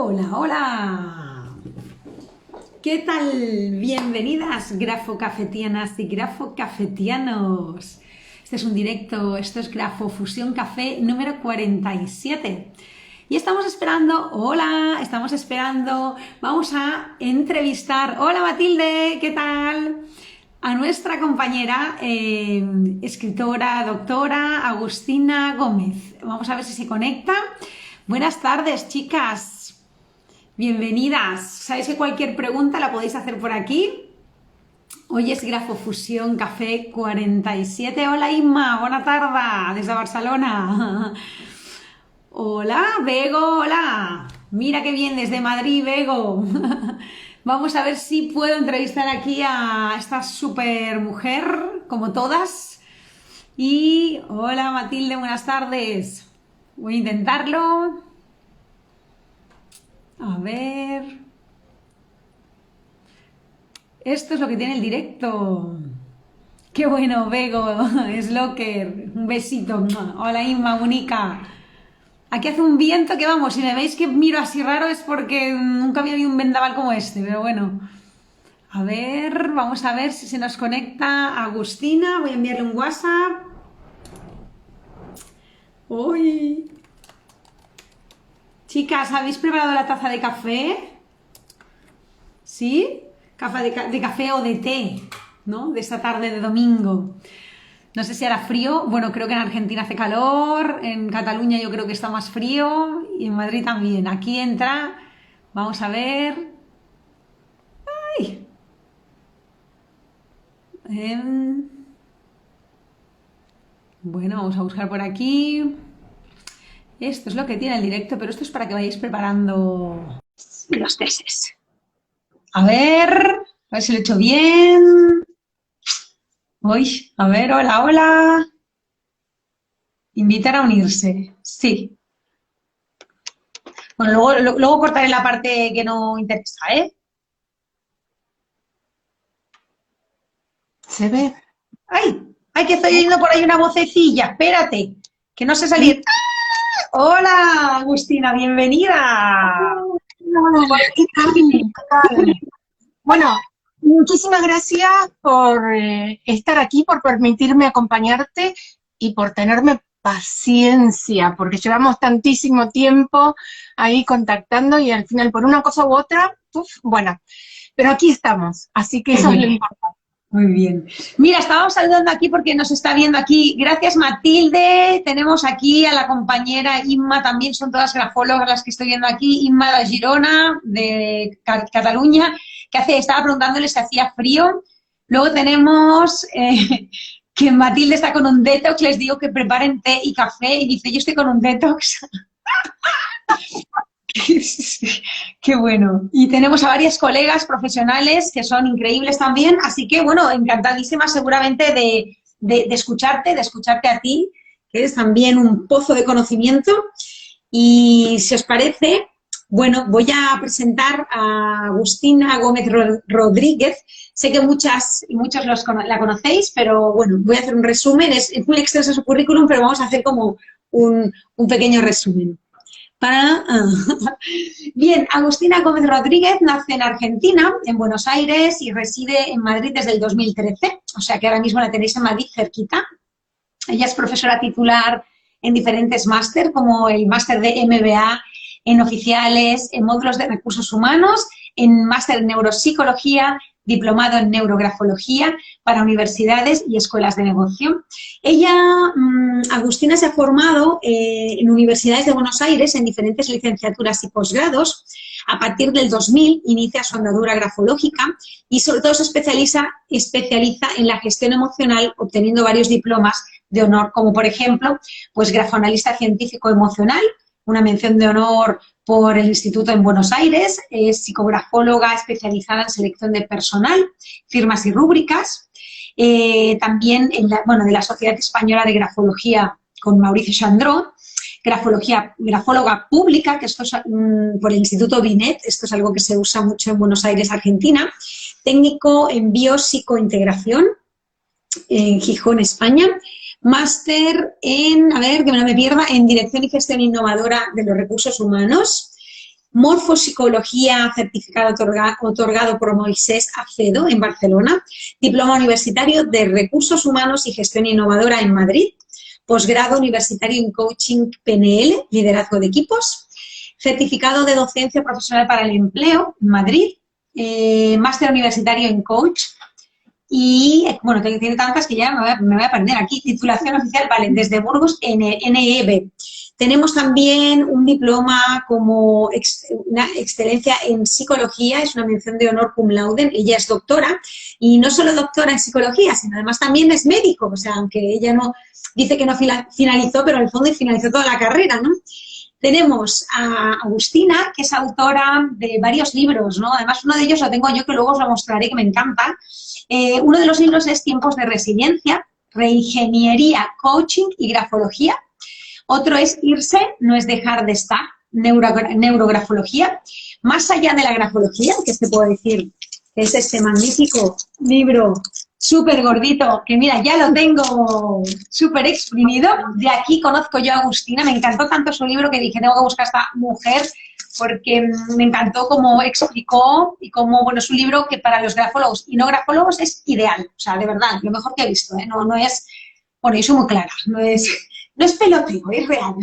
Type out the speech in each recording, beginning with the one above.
Hola, hola. ¿Qué tal? Bienvenidas, grafocafetianas y grafocafetianos. Este es un directo, esto es Grafofusión Café número 47. Y estamos esperando, vamos a entrevistar, hola Matilde, ¿qué tal? A nuestra compañera, escritora, doctora, Agustina Gómez. Vamos a ver si se conecta. Buenas tardes, chicas. Bienvenidas. Sabéis que cualquier pregunta la podéis hacer por aquí. Hoy es Grafofusión Café 47. Hola Inma, buena tarde desde Barcelona. Hola, Bego, hola. Mira qué bien desde Madrid, Bego. Vamos a ver si puedo entrevistar aquí a esta super mujer, como todas. Y hola Matilde, buenas tardes. Voy a intentarlo. A ver. Esto es lo que tiene el directo. Qué bueno, Bego, Slocker. Un besito. Hola Inma, Mónica. Aquí hace un viento que vamos, si me veis que miro así raro es porque nunca había habido un vendaval como este, pero bueno. A ver, vamos a ver si se nos conecta Agustina. Voy a enviarle un WhatsApp. Uy. Chicas, ¿habéis preparado la taza de café? ¿Sí? De café o de té, ¿no? De esta tarde de domingo. No sé si hará frío. Bueno, creo que en Argentina hace calor. En Cataluña yo creo que está más frío. Y en Madrid también. Aquí entra. Vamos a ver. ¡Ay! Bueno, vamos a buscar por aquí. Esto es lo que tiene el directo, pero esto es para que vayáis preparando los tesis. A ver si lo he hecho bien. Uy, a ver, hola, hola. Invitar a unirse, sí. Bueno, luego cortaré la parte que no interesa, ¿eh? ¿Se ve? ¡Ay! ¡Ay, que estoy oyendo por ahí una vocecilla! Espérate, que no sé salir. ¡Ah! ¡Hola, Agustina! ¡Bienvenida! Hola, ¿qué tal? Bueno, muchísimas gracias por estar aquí, por permitirme acompañarte y por tenerme paciencia, porque llevamos tantísimo tiempo ahí contactando y al final por una cosa u otra, bueno, pero aquí estamos, así que eso es lo importante. Muy bien. Mira, estábamos saludando aquí porque nos está viendo aquí. Gracias, Matilde. Tenemos aquí a la compañera Inma, también son todas grafólogas las que estoy viendo aquí. Inma de Girona, de Cataluña, estaba preguntándoles si hacía frío. Luego tenemos que Matilde está con un detox, les digo que preparen té y café y dice, yo estoy con un detox. Qué bueno. Y tenemos a varias colegas profesionales que son increíbles también, así que bueno, encantadísima seguramente de escucharte a ti, que eres también un pozo de conocimiento. Y si os parece, bueno, voy a presentar a Agustina Gómez Rodríguez. Sé que muchas y muchos la conocéis, pero bueno, voy a hacer un resumen. Es muy extenso su currículum, pero vamos a hacer como un pequeño resumen. Bien, Agustina Gómez Rodríguez nace en Argentina, en Buenos Aires, y reside en Madrid desde el 2013, o sea que ahora mismo la tenéis en Madrid cerquita. Ella es profesora titular en diferentes máster, como el máster de MBA en oficiales, en módulos de recursos humanos, en máster en neuropsicología, diplomado en neurografología para universidades y escuelas de negocio. Ella, Agustina, se ha formado en universidades de Buenos Aires en diferentes licenciaturas y posgrados. A partir del 2000 inicia su andadura grafológica y sobre todo se especializa en la gestión emocional, obteniendo varios diplomas de honor, como por ejemplo, pues grafoanalista científico emocional, una mención de honor por el Instituto en Buenos Aires, es psicografóloga especializada en selección de personal, firmas y rúbricas, también de la Sociedad Española de Grafología con Mauricio Chandró, grafóloga pública, que esto es por el Instituto Binet, esto es algo que se usa mucho en Buenos Aires, Argentina, técnico en biopsicointegración en Gijón, España, máster en, a ver, que no me pierda, en Dirección y Gestión Innovadora de los Recursos Humanos Morfopsicología, certificado otorgado por Moisés Acedo en Barcelona, diploma universitario de Recursos Humanos y Gestión Innovadora en Madrid, posgrado universitario en Coaching PNL, Liderazgo de Equipos, certificado de Docencia Profesional para el Empleo en Madrid, máster universitario en Coach y, bueno, tiene tantas que ya me voy a perder aquí, titulación oficial, vale, desde Burgos, NEB. Tenemos también un diploma como una excelencia en psicología, es una mención de honor cum laude, ella es doctora, y no solo doctora en psicología, sino además también es médico, o sea, aunque ella no dice que no finalizó, pero en el fondo finalizó toda la carrera, ¿no? Tenemos a Agustina, que es autora de varios libros, ¿no? Además, uno de ellos lo tengo yo, que luego os lo mostraré, que me encanta. Uno de los libros es Tiempos de Resiliencia, Reingeniería, Coaching y Grafología. Otro es Irse, no es dejar de estar, Neurografología. Más allá de la grafología, que te puedo decir que es este magnífico libro súper gordito, que mira, ya lo tengo súper exprimido. De aquí conozco yo a Agustina, me encantó tanto su libro que dije, tengo que buscar a esta mujer porque me encantó cómo explicó y cómo, bueno, es un libro que para los grafólogos y no grafólogos es ideal, o sea, de verdad, lo mejor que he visto, ¿eh? No es, bueno, yo soy muy clara, no es peloteo, es real.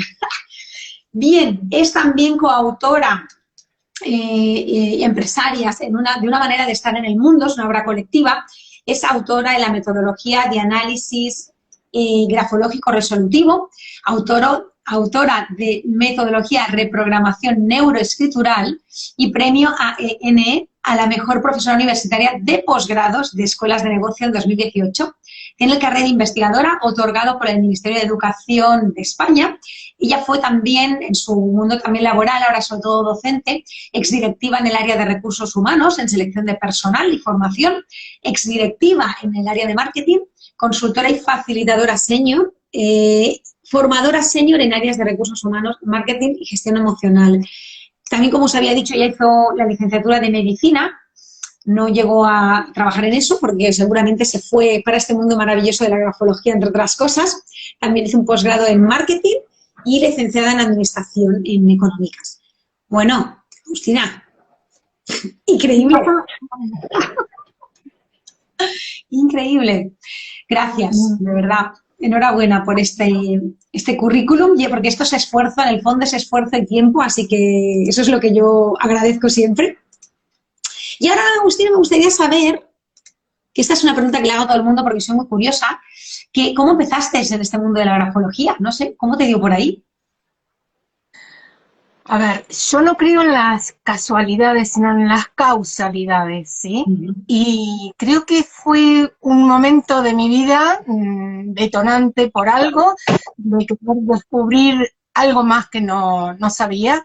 Bien, es también coautora empresarias de una manera de estar en el mundo, es una obra colectiva, es autora de la metodología de análisis grafológico resolutivo, autora de metodología reprogramación neuroescritural y premio AENE a la mejor profesora universitaria de posgrados de escuelas de negocio en 2018. Tiene el carnet de investigadora otorgado por el Ministerio de Educación de España. Ella fue también, en su mundo también laboral, ahora sobre todo docente, exdirectiva en el área de recursos humanos, en selección de personal y formación, exdirectiva en el área de marketing, consultora y facilitadora senior, formadora senior en áreas de recursos humanos, marketing y gestión emocional. También, como os había dicho, ella hizo la licenciatura de medicina. No llegó a trabajar en eso porque seguramente se fue para este mundo maravilloso de la grafología, entre otras cosas. También hizo un posgrado en marketing y licenciada en administración en económicas. Bueno, Agustina, increíble. Increíble. Gracias, de verdad. Enhorabuena por este currículum, porque esto es esfuerzo, en el fondo es esfuerzo y tiempo, así que eso es lo que yo agradezco siempre. Y ahora, Agustina, me gustaría saber, que esta es una pregunta que le hago a todo el mundo porque soy muy curiosa, que ¿cómo empezaste en este mundo de la grafología? No sé, ¿cómo te dio por ahí? A ver, yo no creo en las casualidades, sino en las causalidades, ¿sí? Y creo que fue un momento de mi vida detonante por algo, de querer descubrir algo más que no sabía,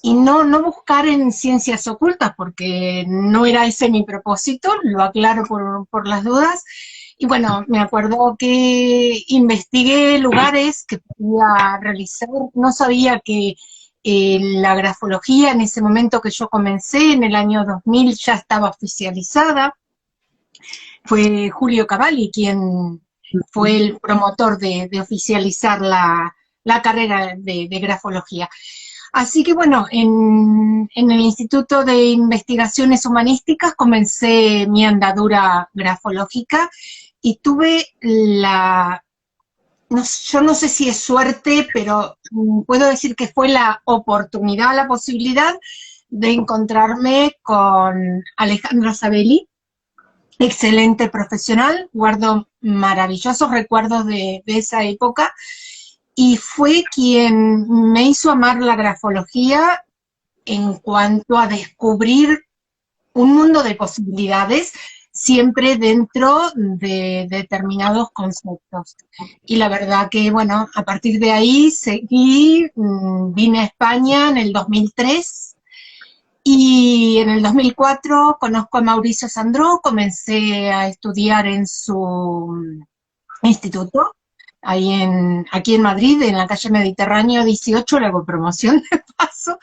y no buscar en ciencias ocultas, porque no era ese mi propósito, lo aclaro por las dudas. Y bueno, me acuerdo que investigué lugares que podía realizar, no sabía que la grafología en ese momento que yo comencé, en el año 2000, ya estaba oficializada. Fue Julio Cavalli quien fue el promotor de oficializar la carrera de grafología. Así que bueno, en el Instituto de Investigaciones Humanísticas comencé mi andadura grafológica y tuve yo no sé si es suerte, pero puedo decir que fue la oportunidad, la posibilidad de encontrarme con Alejandra Sabelli, excelente profesional, guardo maravillosos recuerdos de esa época, y fue quien me hizo amar la grafología en cuanto a descubrir un mundo de posibilidades, siempre dentro de determinados conceptos. Y la verdad que, bueno, a partir de ahí seguí, vine a España en el 2003, y en el 2004 conozco a Mauricio Sandró, comencé a estudiar en su instituto, aquí en Madrid, en la calle Mediterráneo 18, le hago promoción de paso,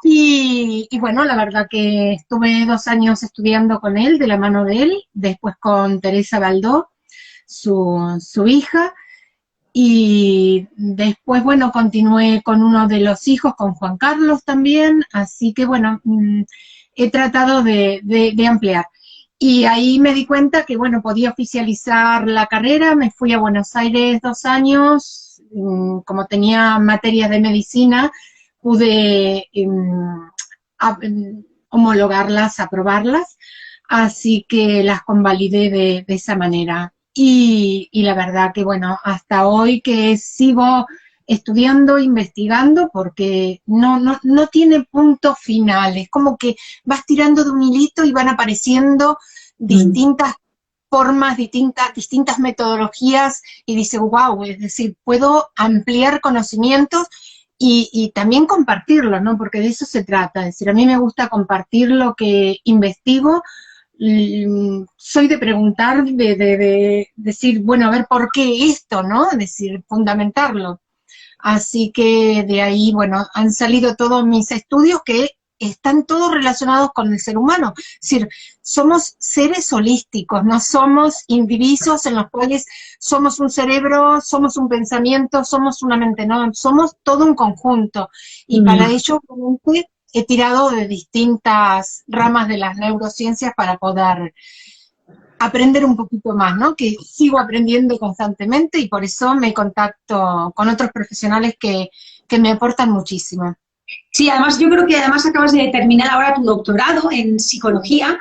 y bueno, la verdad que estuve 2 años estudiando con él, de la mano de él, después con Teresa Baldó, su hija, Y después, bueno, continué con uno de los hijos, con Juan Carlos también, así que bueno, he tratado de ampliar. Y ahí me di cuenta que, bueno, podía oficializar la carrera, me fui a Buenos Aires 2 años, como tenía materias de medicina, pude homologarlas, aprobarlas, así que las convalidé de esa manera. Y la verdad que, bueno, hasta hoy que sigo estudiando, investigando, porque no tiene punto final, es como que vas tirando de un hilito y van apareciendo distintas formas, distintas metodologías, y dice, wow, es decir, puedo ampliar conocimientos y también compartirlo, ¿no? Porque de eso se trata, es decir, a mí me gusta compartir lo que investigo. Soy de preguntar, de decir, bueno, a ver, ¿por qué esto, no? Es decir, fundamentarlo. Así que de ahí, bueno, han salido todos mis estudios que están todos relacionados con el ser humano. Es decir, somos seres holísticos, no somos individuos en los cuales somos un cerebro, somos un pensamiento, somos una mente, no, somos todo un conjunto. Y para ello, obviamente, he tirado de distintas ramas de las neurociencias para poder aprender un poquito más, ¿no? Que sigo aprendiendo constantemente y por eso me contacto con otros profesionales que me aportan muchísimo. Sí, además yo creo que además acabas de terminar ahora tu doctorado en psicología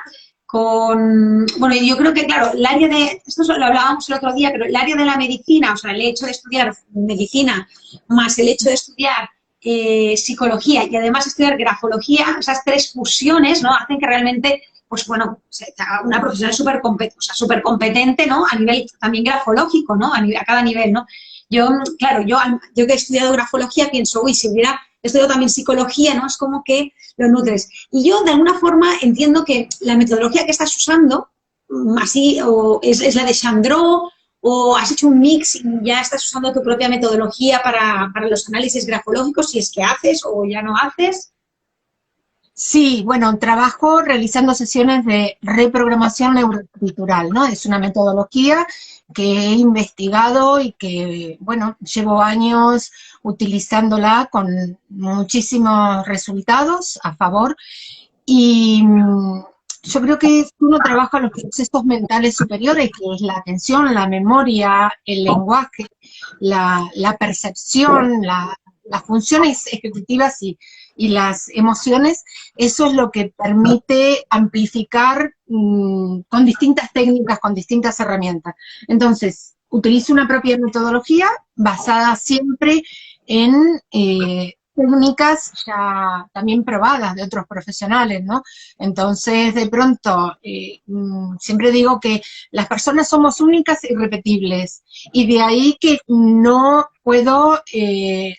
bueno, yo creo que, claro, el área esto lo hablábamos el otro día, pero el área de la medicina, o sea, el hecho de estudiar medicina más el hecho de estudiar psicología y además estudiar grafología, esas tres fusiones, ¿no? Hacen que realmente, pues bueno, una profesional súper competente, ¿no? A nivel también grafológico, ¿no? A cada nivel, ¿no? Yo, claro, yo que he estudiado grafología pienso, uy, si hubiera estudiado también psicología, ¿no? Es como que lo nutres. Y yo, de alguna forma, entiendo que la metodología que estás usando, así, o es la de Chandro, o has hecho un mix y ya estás usando tu propia metodología para los análisis grafológicos, si es que haces o ya no haces. Sí, bueno, trabajo realizando sesiones de reprogramación neuroestructural, ¿no? Es una metodología que he investigado y que, bueno, llevo años utilizándola con muchísimos resultados a favor. Y yo creo que uno trabaja los procesos mentales superiores, que es la atención, la memoria, el lenguaje, la percepción, las funciones ejecutivas y las emociones. Eso es lo que permite amplificar con distintas técnicas, con distintas herramientas. Entonces, utilizo una propia metodología basada siempre en técnicas ya también probadas de otros profesionales, ¿no? Entonces, de pronto, siempre digo que las personas somos únicas e irrepetibles, y de ahí que no puedo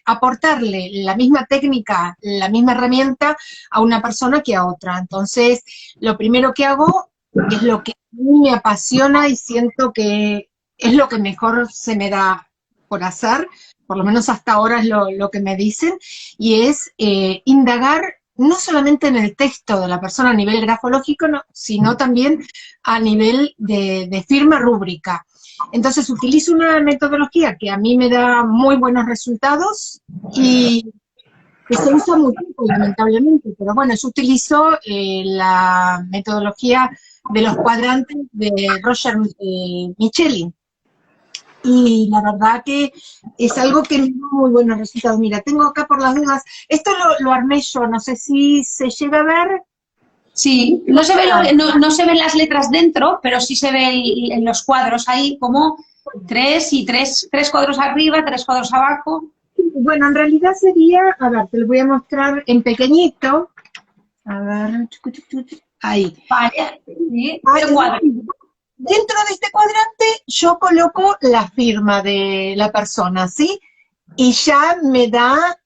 aportarle la misma técnica, la misma herramienta a una persona que a otra. Entonces, lo primero que hago es lo que a mí me apasiona y siento que es lo que mejor se me da por hacer, por lo menos hasta ahora es lo que me dicen, y es indagar no solamente en el texto de la persona a nivel grafológico, no, sino también a nivel de firma rúbrica. Entonces utilizo una metodología que a mí me da muy buenos resultados y que se usa muy poco, lamentablemente, pero bueno, yo utilizo la metodología de los cuadrantes de Roger Michelin. Y la verdad que es algo que me da muy buenos resultados. Mira, tengo acá por las dudas, esto lo armé yo, no sé si se llega a ver. Sí, no se ven las letras dentro, pero sí se ve en los cuadros ahí como tres cuadros arriba, tres cuadros abajo. Bueno, en realidad sería, a ver, te lo voy a mostrar en pequeñito. A ver, ahí. Vale, sí, dentro de este cuadrante yo coloco la firma de la persona, ¿sí? Y ya me da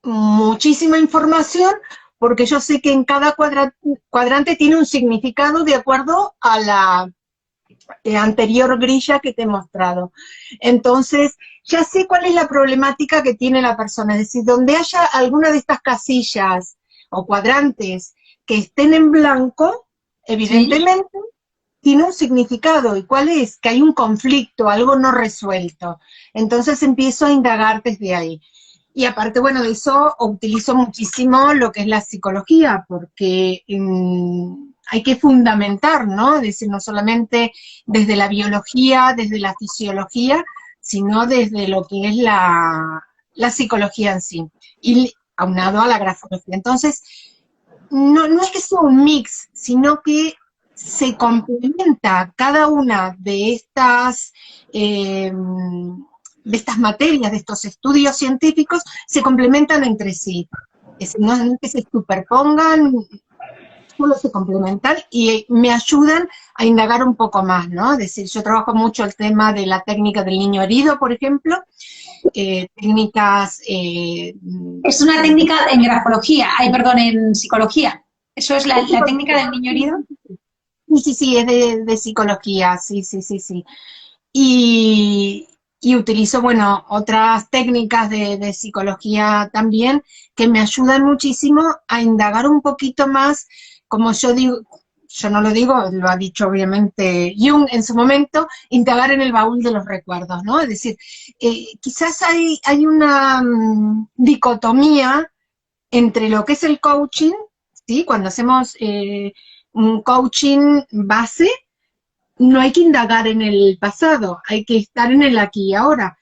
muchísima información, porque yo sé que en cada cuadrante tiene un significado de acuerdo a la anterior grilla que te he mostrado. Entonces, ya sé cuál es la problemática que tiene la persona, es decir, donde haya alguna de estas casillas o cuadrantes que estén en blanco, evidentemente, tiene un significado. ¿Y cuál es? Que hay un conflicto, algo no resuelto. Entonces empiezo a indagar desde ahí. Y aparte, bueno, de eso utilizo muchísimo lo que es la psicología, porque hay que fundamentar, ¿no? Es decir, no solamente desde la biología, desde la fisiología, sino desde lo que es la psicología en sí, y aunado a la grafología. Entonces, no es que sea un mix, sino que se complementa cada una de estas materias, de estos estudios científicos, se complementan entre sí. No es que se superpongan, solo se complementan y me ayudan a indagar un poco más, ¿no? Es decir, yo trabajo mucho el tema de la técnica del niño herido, por ejemplo, técnicas... es una técnica en grafología, perdón, en psicología. ¿Eso es la técnica del niño herido? Sí, es de psicología, sí. Y utilizo, bueno, otras técnicas de psicología también que me ayudan muchísimo a indagar un poquito más, como yo digo, yo no lo digo, lo ha dicho obviamente Jung en su momento, indagar en el baúl de los recuerdos, ¿no? Es decir, quizás hay una dicotomía entre lo que es el coaching, ¿sí? Cuando hacemos un coaching base, no hay que indagar en el pasado, hay que estar en el aquí y ahora.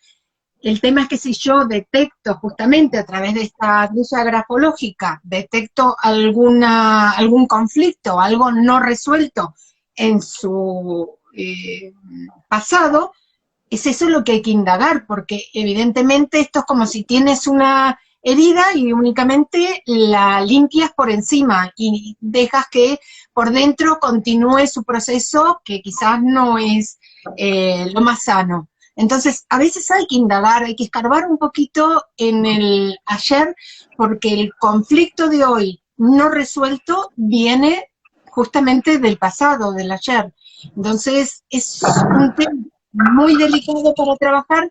El tema es que si yo detecto justamente a través de esta grilla grafológica, detecto algún conflicto, algo no resuelto en su pasado, es eso lo que hay que indagar, porque evidentemente esto es como si tienes una herida y únicamente la limpias por encima y dejas que por dentro continúe su proceso que quizás no es lo más sano. Entonces, a veces hay que indagar, hay que escarbar un poquito en el ayer, porque el conflicto de hoy no resuelto viene justamente del pasado, del ayer. Entonces, es un tema muy delicado para trabajar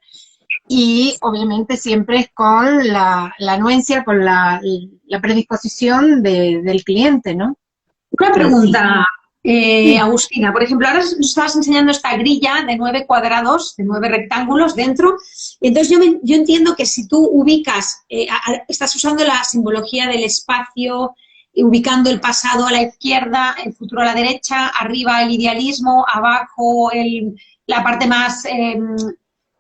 y obviamente siempre es con la anuencia, con la predisposición del cliente, ¿no? Una Pero sí. pregunta, Agustina. Por ejemplo, ahora nos estabas enseñando esta grilla de 9 cuadrados, de 9 rectángulos dentro. Y entonces yo entiendo que si tú ubicas, estás usando la simbología del espacio, ubicando el pasado a la izquierda, el futuro a la derecha, arriba el idealismo, abajo la parte más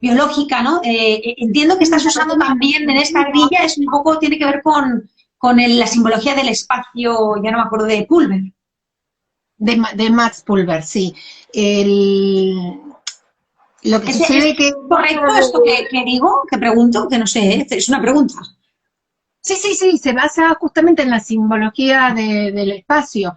biológica, ¿no? Entiendo que estás usando también en esta grilla, es un poco, tiene que ver con la simbología del espacio, ya no me acuerdo, de Pulver. De Max Pulver, sí. Lo que sucede ¿Es que... correcto esto que digo, que pregunto? Que no sé, es una pregunta. Sí, se basa justamente en la simbología del espacio.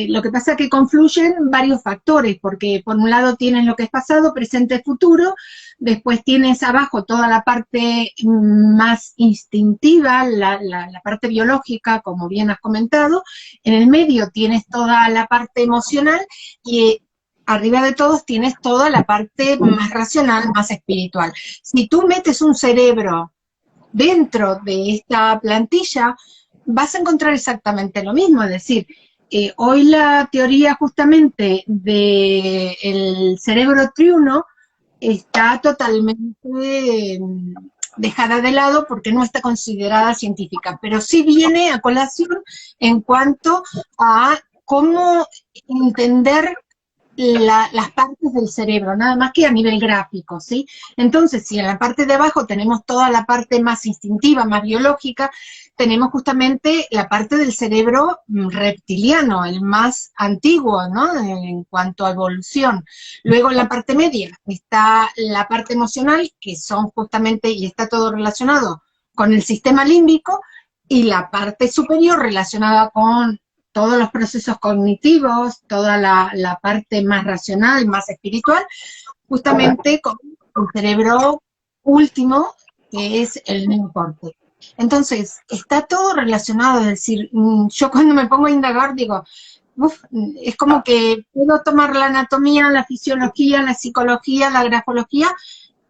Lo que pasa es que confluyen varios factores, porque por un lado tienes lo que es pasado, presente, futuro, después tienes abajo toda la parte más instintiva, la parte biológica, como bien has comentado, en el medio tienes toda la parte emocional y arriba de todos tienes toda la parte más racional, más espiritual. Si tú metes un cerebro dentro de esta plantilla, vas a encontrar exactamente lo mismo, es decir, hoy la teoría justamente del cerebro triuno está totalmente dejada de lado porque no está considerada científica, pero sí viene a colación en cuanto a cómo entender las partes del cerebro, nada más que a nivel gráfico, ¿sí? Entonces, si en la parte de abajo tenemos toda la parte más instintiva, más biológica, tenemos justamente la parte del cerebro reptiliano, el más antiguo, ¿no? En cuanto a evolución. Luego en la parte media está la parte emocional, que son justamente, y está todo relacionado con el sistema límbico, y la parte superior relacionada con todos los procesos cognitivos, toda la parte más racional, más espiritual, justamente con el cerebro último, que es el neocorte. Entonces, está todo relacionado, es decir, yo cuando me pongo a indagar digo, es como que puedo tomar la anatomía, la fisiología, la psicología, la grafología,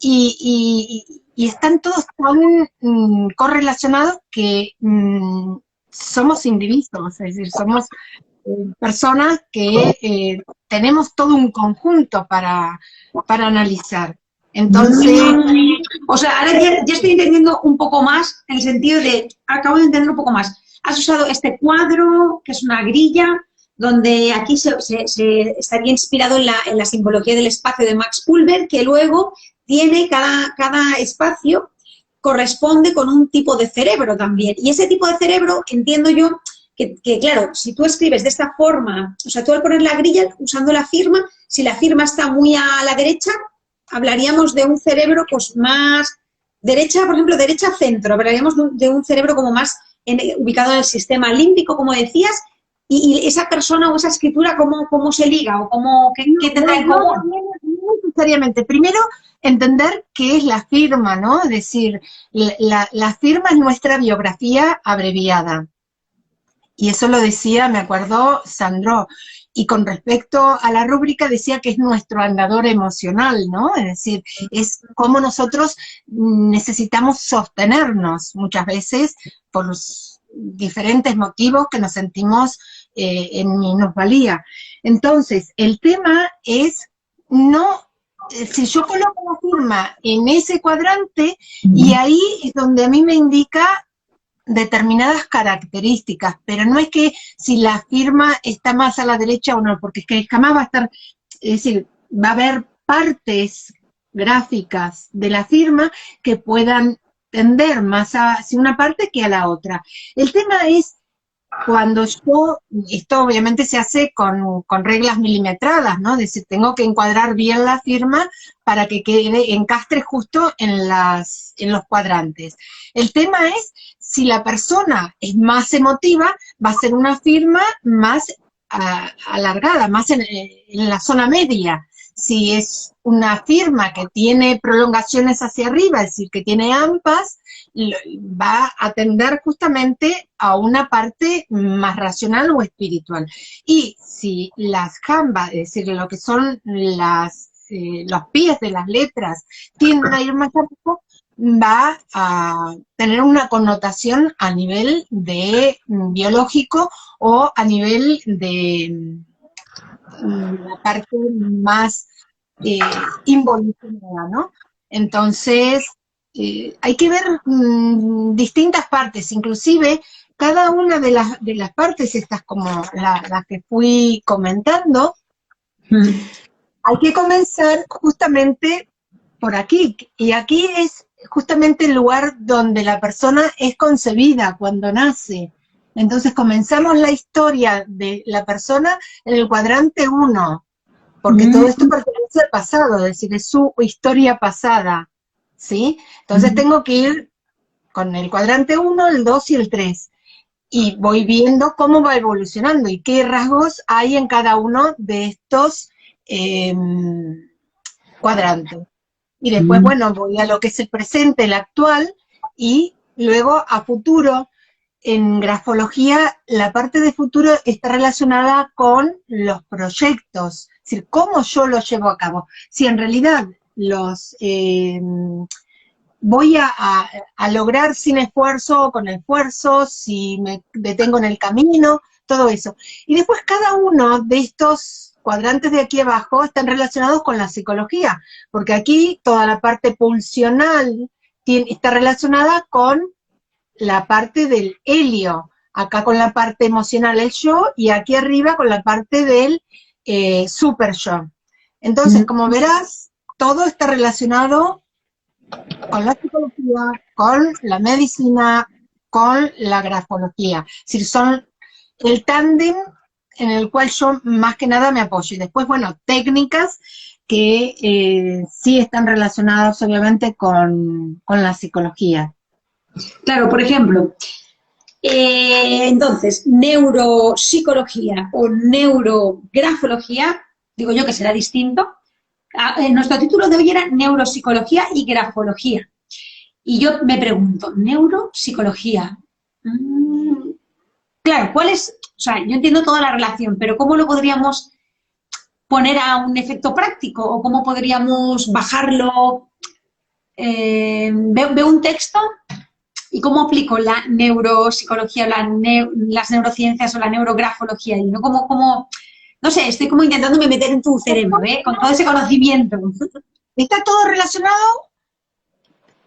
y están todos tan correlacionados que somos individuos, es decir, somos personas que tenemos todo un conjunto para analizar. Entonces... O sea, ahora ya estoy entendiendo un poco más, en el sentido de, acabo de entender un poco más. Has usado este cuadro, que es una grilla, donde aquí se estaría inspirado en la simbología del espacio de Max Pulver, que luego tiene cada espacio corresponde con un tipo de cerebro también. Y ese tipo de cerebro, entiendo yo, que claro, si tú escribes de esta forma, o sea, tú al poner la grilla, usando la firma, si la firma está muy a la derecha, hablaríamos de un cerebro pues más derecha, por ejemplo, derecha-centro, hablaríamos de un cerebro como más ubicado en el sistema límbico, como decías, y esa persona o esa escritura, ¿cómo se liga o qué tendrá en común? No necesariamente. Primero, entender qué es la firma, ¿no? Es decir, la firma es nuestra biografía abreviada. Y eso lo decía, me acuerdo, Sandro. Y con respecto a la rúbrica decía que es nuestro andador emocional, ¿no? Es decir, es como nosotros necesitamos sostenernos muchas veces por los diferentes motivos que nos sentimos en minusvalía. Entonces, el tema es no, si yo coloco la firma en ese cuadrante, y ahí es donde a mí me indica determinadas características, pero no es que si la firma está más a la derecha o no, porque es que jamás va a estar, es decir, va a haber partes gráficas de la firma que puedan tender más hacia una parte que a la otra. El tema es cuando esto obviamente se hace con reglas milimetradas, ¿no? Es decir, tengo que encuadrar bien la firma para que encastre justo en los cuadrantes. El tema es, si la persona es más emotiva, va a ser una firma más alargada, más en la zona media. Si es una firma que tiene prolongaciones hacia arriba, es decir, que tiene ampas, va a tender justamente a una parte más racional o espiritual. Y si las jambas, es decir, lo que son los pies de las letras, tienden a ir más abajo, va a tener una connotación a nivel de biológico o a nivel de la parte más involucrada, ¿no? Entonces, hay que ver distintas partes, inclusive cada una de las partes, estas como las que fui comentando, hay que comenzar justamente por aquí, y aquí es justamente el lugar donde la persona es concebida cuando nace. Entonces comenzamos la historia de la persona en el cuadrante 1, porque todo esto pertenece al pasado, es decir, es su historia pasada, ¿sí? Entonces tengo que ir con el cuadrante 1, el 2 y el 3, y voy viendo cómo va evolucionando y qué rasgos hay en cada uno de estos cuadrantes. Y después, bueno, voy a lo que es el presente, el actual, y luego a futuro. En grafología, la parte de futuro está relacionada con los proyectos, es decir, cómo yo los llevo a cabo. Si en realidad los voy a lograr sin esfuerzo o con esfuerzo, si me detengo en el camino, todo eso. Y después cada uno de estos cuadrantes de aquí abajo están relacionados con la psicología, porque aquí toda la parte pulsional está relacionada con la parte del helio, acá con la parte emocional el yo, y aquí arriba con la parte del super yo. Entonces, como verás, todo está relacionado con la psicología, con la medicina, con la grafología. Es decir, son el tándem en el cual yo más que nada me apoyo. Y después, bueno, técnicas que sí están relacionadas obviamente con la psicología. Claro, por ejemplo, entonces, neuropsicología o neurografología, digo yo que será distinto. Nuestro título de hoy era neuropsicología y grafología. Y yo me pregunto, neuropsicología. Claro, ¿cuál es? O sea, yo entiendo toda la relación, pero ¿cómo lo podríamos poner a un efecto práctico? ¿O cómo podríamos bajarlo? Veo un texto ¿Y cómo aplico la neuropsicología, las neurociencias o la neurografología ahí? ¿No? No sé, estoy como intentándome meter en tu cerebro, ¿eh? Con todo ese conocimiento. Está todo relacionado,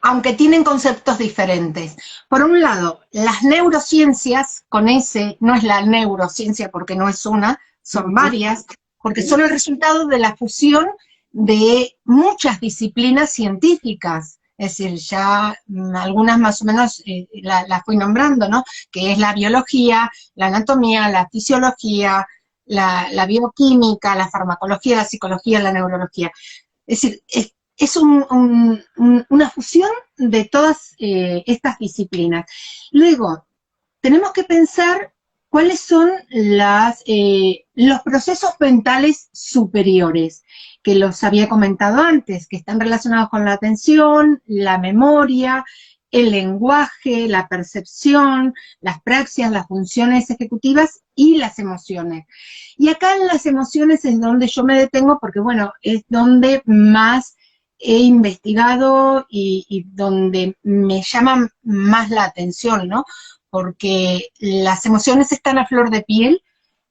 aunque tienen conceptos diferentes. Por un lado, las neurociencias, con ese, no es la neurociencia porque no es una, son varias, porque son el resultado de la fusión de muchas disciplinas científicas. Es decir, ya algunas más o menos las fui nombrando, ¿no? Que es la biología, la anatomía, la fisiología, la bioquímica, la farmacología, la psicología, la neurología. Es decir, es una fusión de todas estas disciplinas. Luego, tenemos que pensar cuáles son los procesos mentales superiores, que los había comentado antes, que están relacionados con la atención, la memoria, el lenguaje, la percepción, las praxias, las funciones ejecutivas y las emociones. Y acá en las emociones es donde yo me detengo porque, bueno, es donde más he investigado y donde me llama más la atención, ¿no? Porque las emociones están a flor de piel,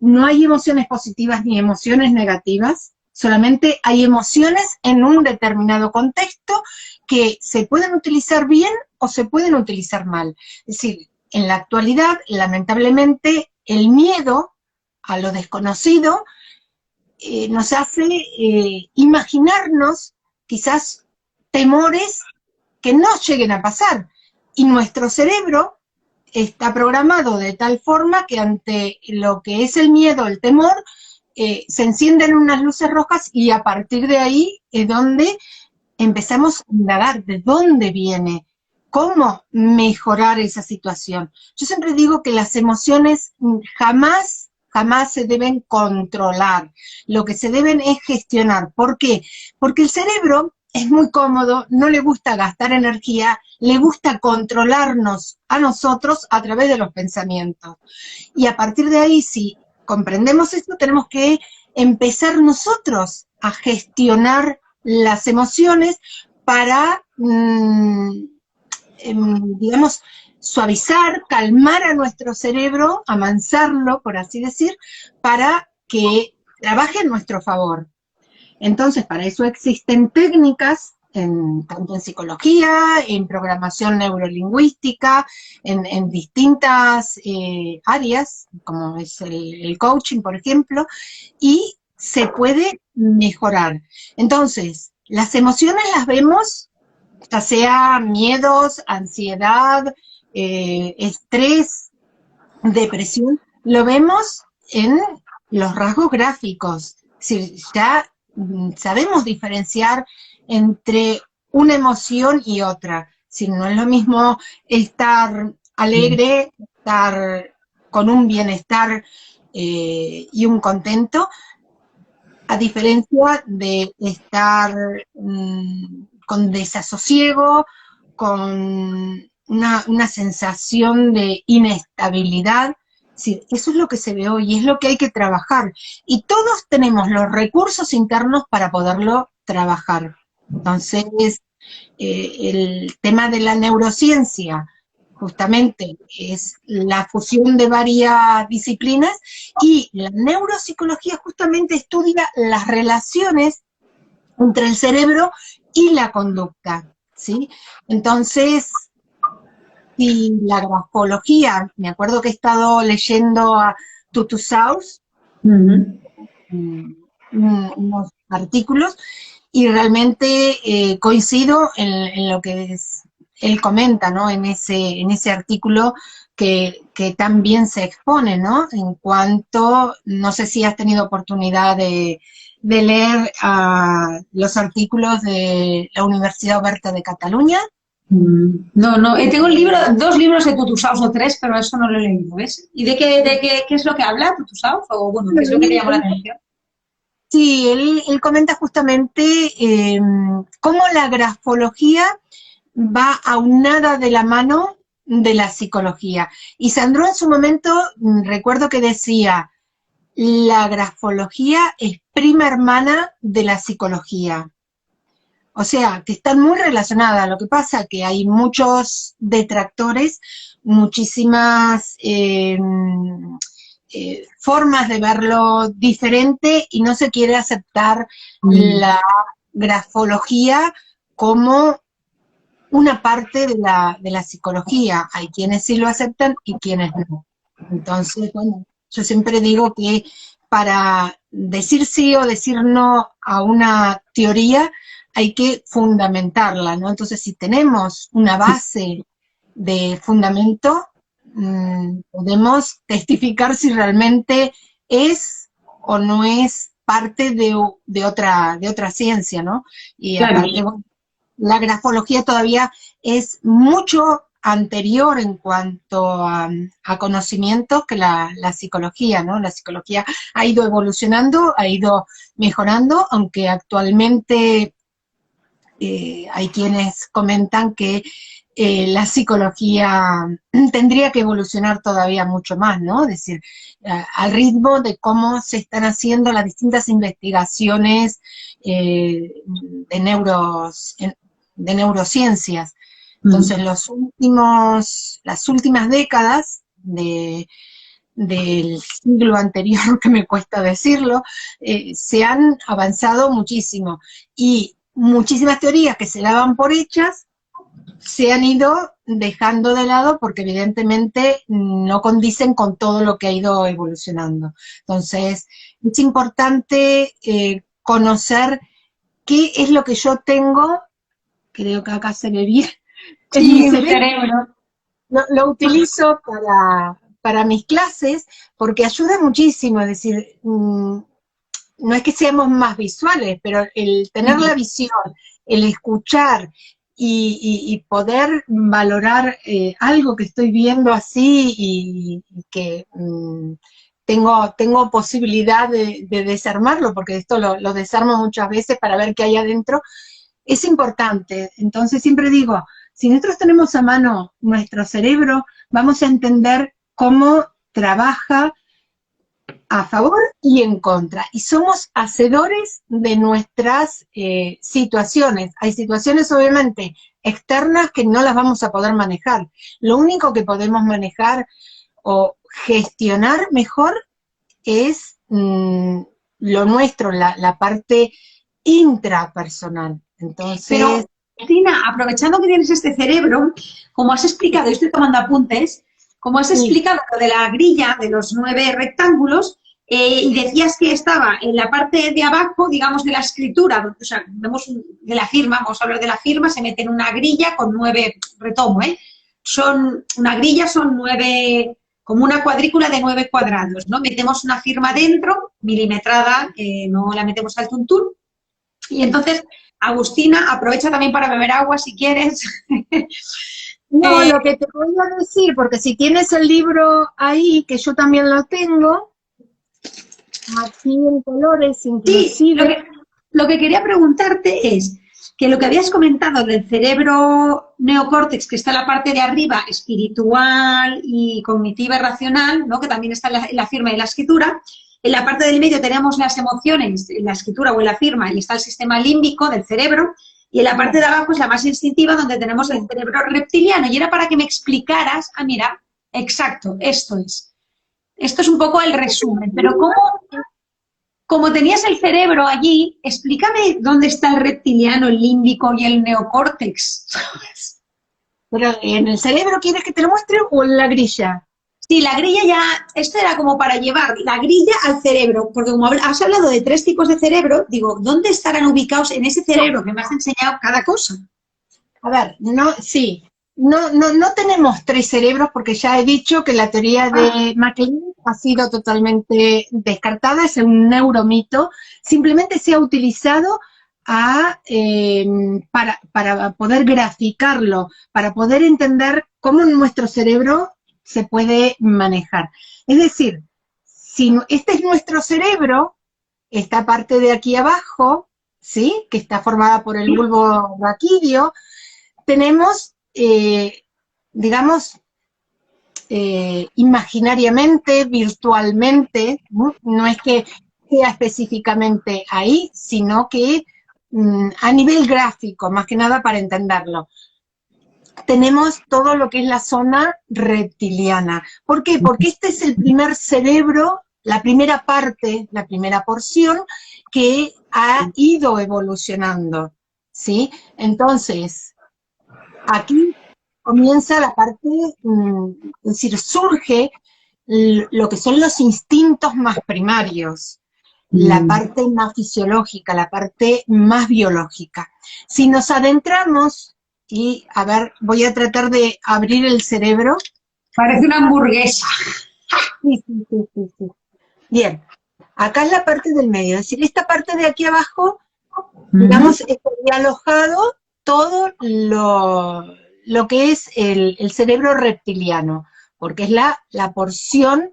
no hay emociones positivas ni emociones negativas, solamente hay emociones en un determinado contexto que se pueden utilizar bien o se pueden utilizar mal. Es decir, en la actualidad, lamentablemente, el miedo a lo desconocido nos hace imaginarnos quizás temores que no lleguen a pasar. Y nuestro cerebro está programado de tal forma que ante lo que es el miedo, el temor, se encienden unas luces rojas y a partir de ahí es donde empezamos a indagar de dónde viene, cómo mejorar esa situación. Yo siempre digo que las emociones jamás se deben controlar, lo que se deben es gestionar. ¿Por qué? Porque el cerebro es muy cómodo, no le gusta gastar energía, le gusta controlarnos a nosotros a través de los pensamientos. Y a partir de ahí, si comprendemos esto, tenemos que empezar nosotros a gestionar las emociones para, digamos, suavizar, calmar a nuestro cerebro, amansarlo, por así decir, para que trabaje en nuestro favor. Entonces, para eso existen técnicas, tanto en psicología, en programación neurolingüística, en distintas áreas, como es el coaching, por ejemplo, y se puede mejorar. Entonces, las emociones las vemos, ya sea miedos, ansiedad, estrés, depresión, lo vemos en los rasgos gráficos. Es decir, ya sabemos diferenciar entre una emoción y otra. Si no es lo mismo estar alegre, estar con un bienestar y un contento, a diferencia de estar con desasosiego, con una sensación de inestabilidad. Sí, eso es lo que se ve hoy y es lo que hay que trabajar. Y todos tenemos los recursos internos para poderlo trabajar. Entonces, el tema de la neurociencia, justamente, es la fusión de varias disciplinas y la neuropsicología justamente estudia las relaciones entre el cerebro y la conducta, ¿sí? Entonces, y la grafología, me acuerdo que he estado leyendo a Tutu Saus, unos artículos, y realmente coincido en lo que él comenta, ¿no? En ese artículo que también se expone, ¿no? En cuanto, no sé si has tenido oportunidad de leer los artículos de la Universidad Oberta de Cataluña. No, tengo dos libros de Tutusaus o tres, pero eso no lo he leído, ¿ves? ¿Y de qué es lo que habla Tutusaus? O bueno, ¿qué es lo que te llamó la atención? Sí, él comenta justamente cómo la grafología va aunada de la mano de la psicología. Y Sandro en su momento, recuerdo que decía, la grafología es prima hermana de la psicología. O sea, que están muy relacionadas. Lo que pasa que hay muchos detractores, muchísimas formas de verlo diferente y no se quiere aceptar la grafología como una parte de la psicología. Hay quienes sí lo aceptan y quienes no. Entonces, bueno, yo siempre digo que para decir sí o decir no a una teoría hay que fundamentarla, ¿no? Entonces, si tenemos una base de fundamento, podemos testificar si realmente es o no es parte de otra ciencia, ¿no? Y Claro. aparte, bueno, la grafología todavía es mucho anterior en cuanto a conocimientos que la psicología, ¿no? La psicología ha ido evolucionando, ha ido mejorando, aunque actualmente hay quienes comentan que la psicología tendría que evolucionar todavía mucho más, ¿no? Es decir, al ritmo de cómo se están haciendo las distintas investigaciones de neurociencias. Entonces, las últimas décadas del siglo anterior, que me cuesta decirlo, se han avanzado muchísimo. Y muchísimas teorías que se daban por hechas se han ido dejando de lado porque evidentemente no condicen con todo lo que ha ido evolucionando. Entonces, es importante conocer qué es lo que yo tengo, creo que acá se ve bien, en mi cerebro. Lo utilizo para mis clases porque ayuda muchísimo, es decir, no es que seamos más visuales, pero el tener la visión, el escuchar y poder valorar algo que estoy viendo así y que tengo posibilidad de desarmarlo, porque esto lo desarmo muchas veces para ver qué hay adentro, es importante. Entonces siempre digo, si nosotros tenemos a mano nuestro cerebro, vamos a entender cómo trabaja a favor y en contra. Y somos hacedores de nuestras situaciones. Hay situaciones obviamente externas que no las vamos a poder manejar. Lo único que podemos manejar o gestionar mejor es lo nuestro, la parte intrapersonal. Entonces, pero, Cristina, aprovechando que tienes este cerebro, como has explicado, yo estoy tomando apuntes, como has explicado lo de la grilla de los 9 rectángulos, y decías que estaba en la parte de abajo, digamos, de la escritura, o sea, vemos de la firma, vamos a hablar de la firma, se mete en una grilla con 9, retomo, una grilla son 9, como una cuadrícula de 9 cuadrados, ¿no? Metemos una firma dentro, milimetrada, no la metemos al tuntún, y entonces, Agustina, aprovecha también para beber agua si quieres. No, lo que te voy a decir, porque si tienes el libro ahí, que yo también lo tengo, aquí en colores inclusive. Sí, lo que quería preguntarte es que lo que habías comentado del cerebro neocórtex, que está en la parte de arriba, espiritual y cognitiva y racional, ¿no? Que también está en la firma y la escritura. En la parte del medio tenemos las emociones, en la escritura o en la firma, y está el sistema límbico del cerebro. Y en la parte de abajo es la más instintiva, donde tenemos el cerebro reptiliano. Y era para que me explicaras, mira, exacto, esto es. Esto es un poco el resumen. Pero como tenías el cerebro allí, explícame dónde está el reptiliano, el límbico y el neocórtex. Pero ¿en el cerebro quieres que te lo muestre o en la grilla? Sí, la grilla ya, esto era como para llevar la grilla al cerebro, porque como has hablado de 3 tipos de cerebro, digo, ¿dónde estarán ubicados en ese cerebro que me has enseñado cada cosa? A ver, no tenemos 3 cerebros porque ya he dicho que la teoría de MacLean ha sido totalmente descartada, es un neuromito, simplemente se ha utilizado para poder graficarlo, para poder entender cómo nuestro cerebro se puede manejar. Es decir, si este es nuestro cerebro, esta parte de aquí abajo, ¿sí? Que está formada por el bulbo raquídeo, tenemos, digamos, imaginariamente, virtualmente, no es que sea específicamente ahí, sino que a nivel gráfico, más que nada para entenderlo. Tenemos todo lo que es la zona reptiliana. ¿Por qué? Porque este es el primer cerebro, la primera parte, la primera porción que ha ido evolucionando, ¿sí? Entonces, aquí comienza la parte, es decir, surge lo que son los instintos más primarios, la parte más fisiológica, la parte más biológica. Si nos adentramos, y a ver, voy a tratar de abrir el cerebro. Parece una hamburguesa. Sí. Bien, acá es la parte del medio, es decir, esta parte de aquí abajo, digamos, estaría alojado todo lo que es el cerebro reptiliano, porque es la porción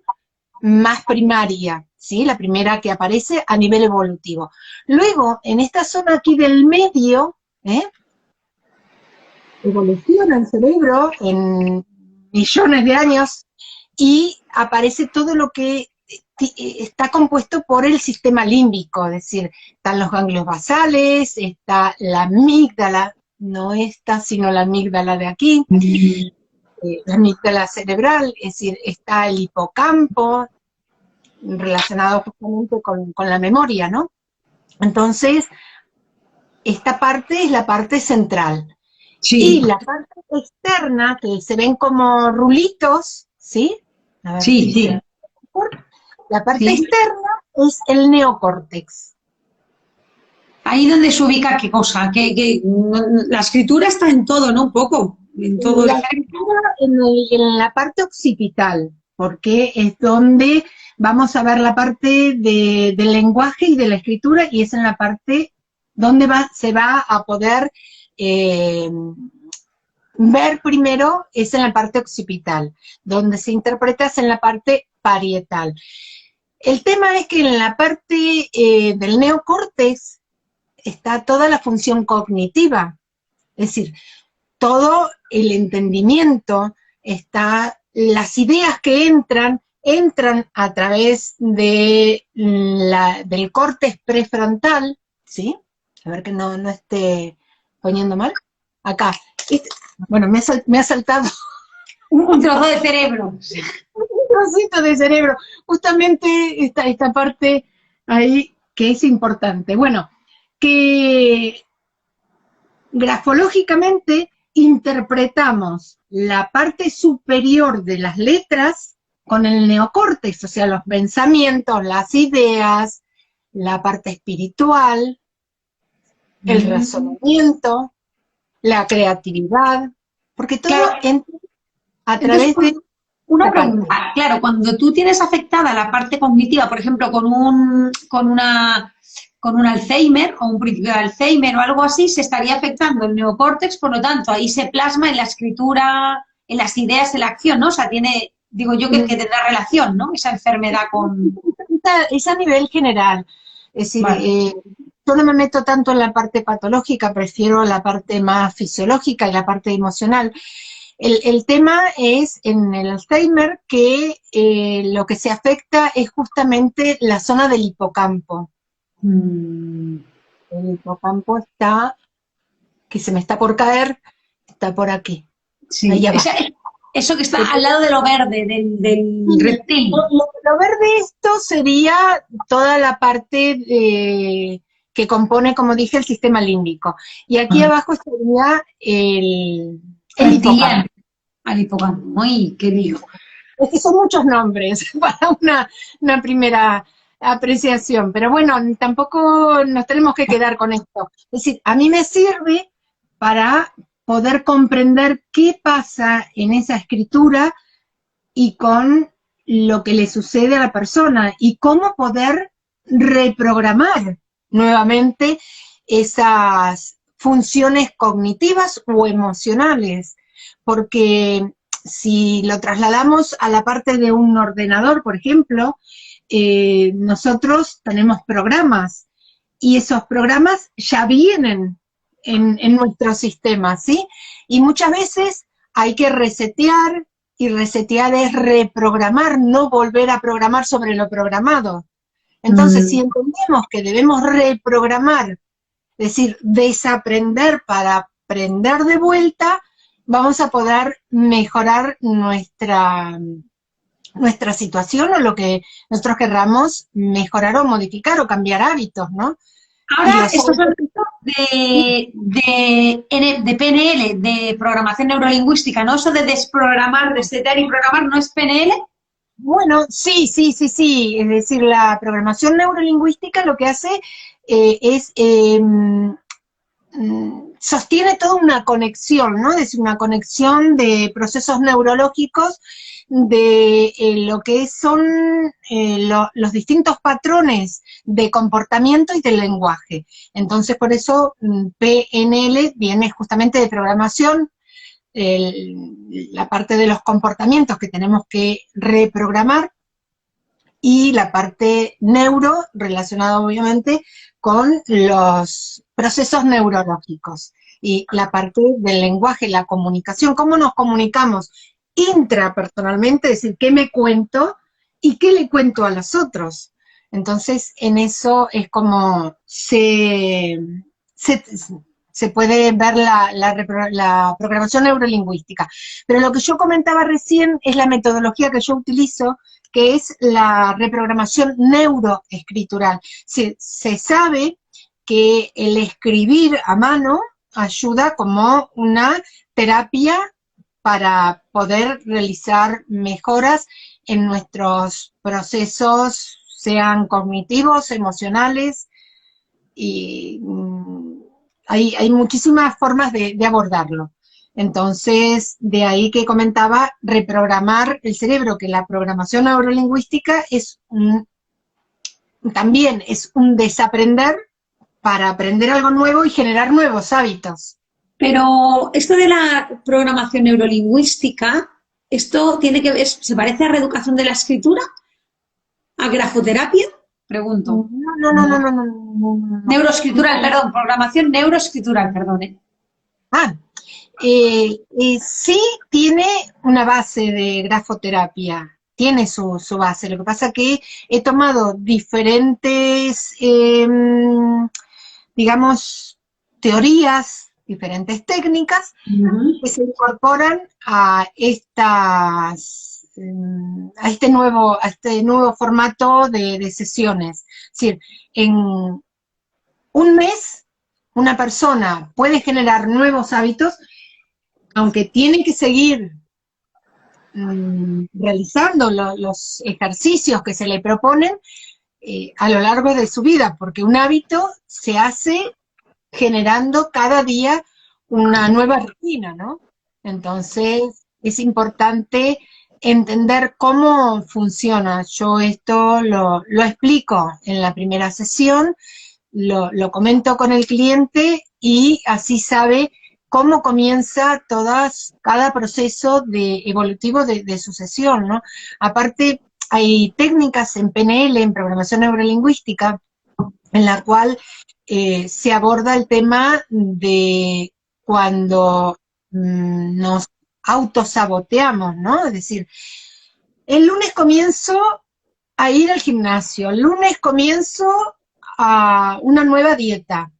más primaria, ¿sí? La primera que aparece a nivel evolutivo. Luego, en esta zona aquí del medio, evoluciona el cerebro en millones de años y aparece todo lo que está compuesto por el sistema límbico, es decir, están los ganglios basales, está la amígdala, no esta, sino la amígdala de aquí, la amígdala cerebral, es decir, está el hipocampo, relacionado justamente con la memoria, ¿no? Entonces, esta parte es la parte central. Sí. Y la parte externa, que se ven como rulitos, ¿sí? A ver, sí. La parte externa es el neocórtex. Ahí donde se ubica qué cosa, la escritura está en todo, ¿no? Un poco, en todo. La escritura en la parte occipital, porque es donde vamos a ver la parte del lenguaje y de la escritura, y es en la parte donde se va a poder ver primero, es en la parte occipital, donde se interpreta es en la parte parietal. El tema es que en la parte del neocórtex está toda la función cognitiva, es decir, todo el entendimiento, las ideas que entran a través del córtex prefrontal, ¿sí? A ver que no esté poniendo mal. Acá. Bueno, me ha saltado un trozo de cerebro. Un trocito de cerebro. Justamente esta parte ahí que es importante. Bueno, que grafológicamente interpretamos la parte superior de las letras con el neocórtex, o sea, los pensamientos, las ideas, la parte espiritual, el razonamiento, la creatividad, porque todo entra a través de... Una pregunta, claro, cuando tú tienes afectada la parte cognitiva, por ejemplo, con un Alzheimer o un principio de Alzheimer o algo así, se estaría afectando el neocórtex, por lo tanto, ahí se plasma en la escritura, en las ideas, en la acción, ¿no? O sea, digo yo que tendrá relación, ¿no? Esa enfermedad con... Es a nivel general, es decir, vale. Yo no me meto tanto en la parte patológica, prefiero la parte más fisiológica y la parte emocional. El tema es en el Alzheimer que lo que se afecta es justamente la zona del hipocampo. El hipocampo está, que se me está por caer, está por aquí. Sí. Eso que está al lado de lo verde, del reptil. Lo verde esto sería toda la parte que compone, como dije, el sistema límbico. Y aquí abajo estaría el hipocampo. Al hipocampo, muy querido. Es que son muchos nombres para una primera apreciación, pero bueno, tampoco nos tenemos que quedar con esto. Es decir, a mí me sirve para poder comprender qué pasa en esa escritura y con lo que le sucede a la persona y cómo poder reprogramar nuevamente esas funciones cognitivas o emocionales, porque si lo trasladamos a la parte de un ordenador, por ejemplo, nosotros tenemos programas y esos programas ya vienen en nuestro sistema, ¿sí? Y muchas veces hay que resetear, y resetear es reprogramar, no volver a programar sobre lo programado. Entonces, si entendemos que debemos reprogramar es decir, desaprender para aprender de vuelta, vamos a poder mejorar nuestra situación o lo que nosotros querramos mejorar o modificar o cambiar hábitos, ¿no? Ahora, estos son de PNL, de programación neurolingüística, ¿no? Eso de desprogramar, resetear y programar, ¿no es PNL? Bueno, sí. Es decir, la programación neurolingüística lo que hace es sostiene toda una conexión, ¿no? Es decir, una conexión de procesos neurológicos de lo que son los distintos patrones de comportamiento y del lenguaje. Entonces, por eso PNL viene justamente de programación, la parte de los comportamientos que tenemos que reprogramar, y la parte neuro relacionada obviamente con los procesos neurológicos, y la parte del lenguaje, la comunicación, cómo nos comunicamos intrapersonalmente, es decir, qué me cuento y qué le cuento a los otros. Entonces, en eso es como se puede ver la programación neurolingüística. Pero lo que yo comentaba recién es la metodología que yo utilizo, que es la reprogramación neuroescritural. Se sabe que el escribir a mano ayuda como una terapia para poder realizar mejoras en nuestros procesos, sean cognitivos, emocionales, y hay muchísimas formas de abordarlo. Entonces, de ahí que comentaba reprogramar el cerebro, que la programación neurolingüística también es un desaprender para aprender algo nuevo y generar nuevos hábitos. Pero esto de la programación neurolingüística, ¿esto tiene que ver, se parece a reeducación de la escritura? ¿A grafoterapia? Pregunto. No. Neuroescritural, perdón, programación neuroescritural, perdón. Sí tiene una base de grafoterapia, tiene su base. Lo que pasa que he tomado diferentes, digamos, teorías, diferentes técnicas que se incorporan a este nuevo formato de sesiones. Es decir, en un mes una persona puede generar nuevos hábitos, aunque tiene que seguir realizando los ejercicios que se le proponen a lo largo de su vida, porque un hábito se hace generando cada día una nueva rutina, ¿no? Entonces, es importante entender cómo funciona. Yo esto lo explico en la primera sesión, lo comento con el cliente y así sabe cómo comienza cada proceso evolutivo de su sesión, ¿no? Aparte, hay técnicas en PNL, en programación neurolingüística, en la cual se aborda el tema de cuando nos autosaboteamos, ¿no? Es decir, el lunes comienzo a ir al gimnasio, el lunes comienzo a una nueva dieta.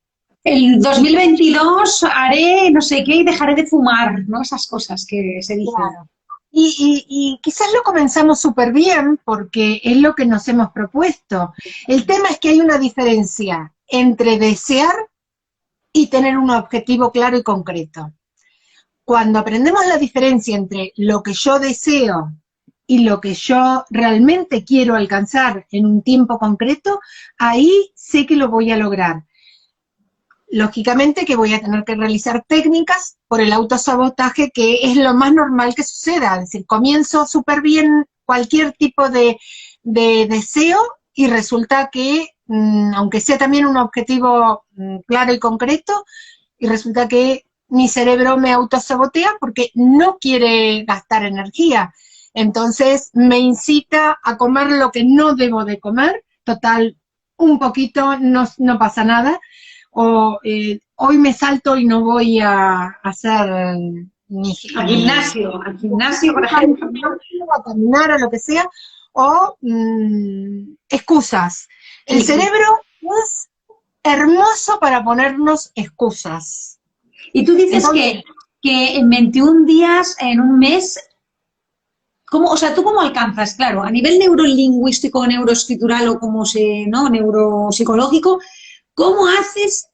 El 2022 haré no sé qué y dejaré de fumar, ¿no? Esas cosas que se dicen. Claro. Y quizás lo comenzamos súper bien porque es lo que nos hemos propuesto. El tema es que hay una diferencia entre desear y tener un objetivo claro y concreto. Cuando aprendemos la diferencia entre lo que yo deseo y lo que yo realmente quiero alcanzar en un tiempo concreto, ahí sé que lo voy a lograr. Lógicamente que voy a tener que realizar técnicas por el autosabotaje, que es lo más normal que suceda. Es decir, comienzo súper bien cualquier tipo de deseo y resulta que, aunque sea también un objetivo claro y concreto, y resulta que mi cerebro me autosabotea porque no quiere gastar energía. Entonces me incita a comer lo que no debo de comer. Total, un poquito, no pasa nada. O hoy me salto y no voy a hacer al gimnasio, por ejemplo, a caminar o lo que sea, o excusas. El cerebro es hermoso para ponernos excusas. Y tú dices Entonces, que en 21 días, en un mes, ¿cómo, o sea, tú cómo alcanzas? Claro, a nivel neurolingüístico, neuroescritural o como se, ¿no? Neuropsicológico, ¿cómo haces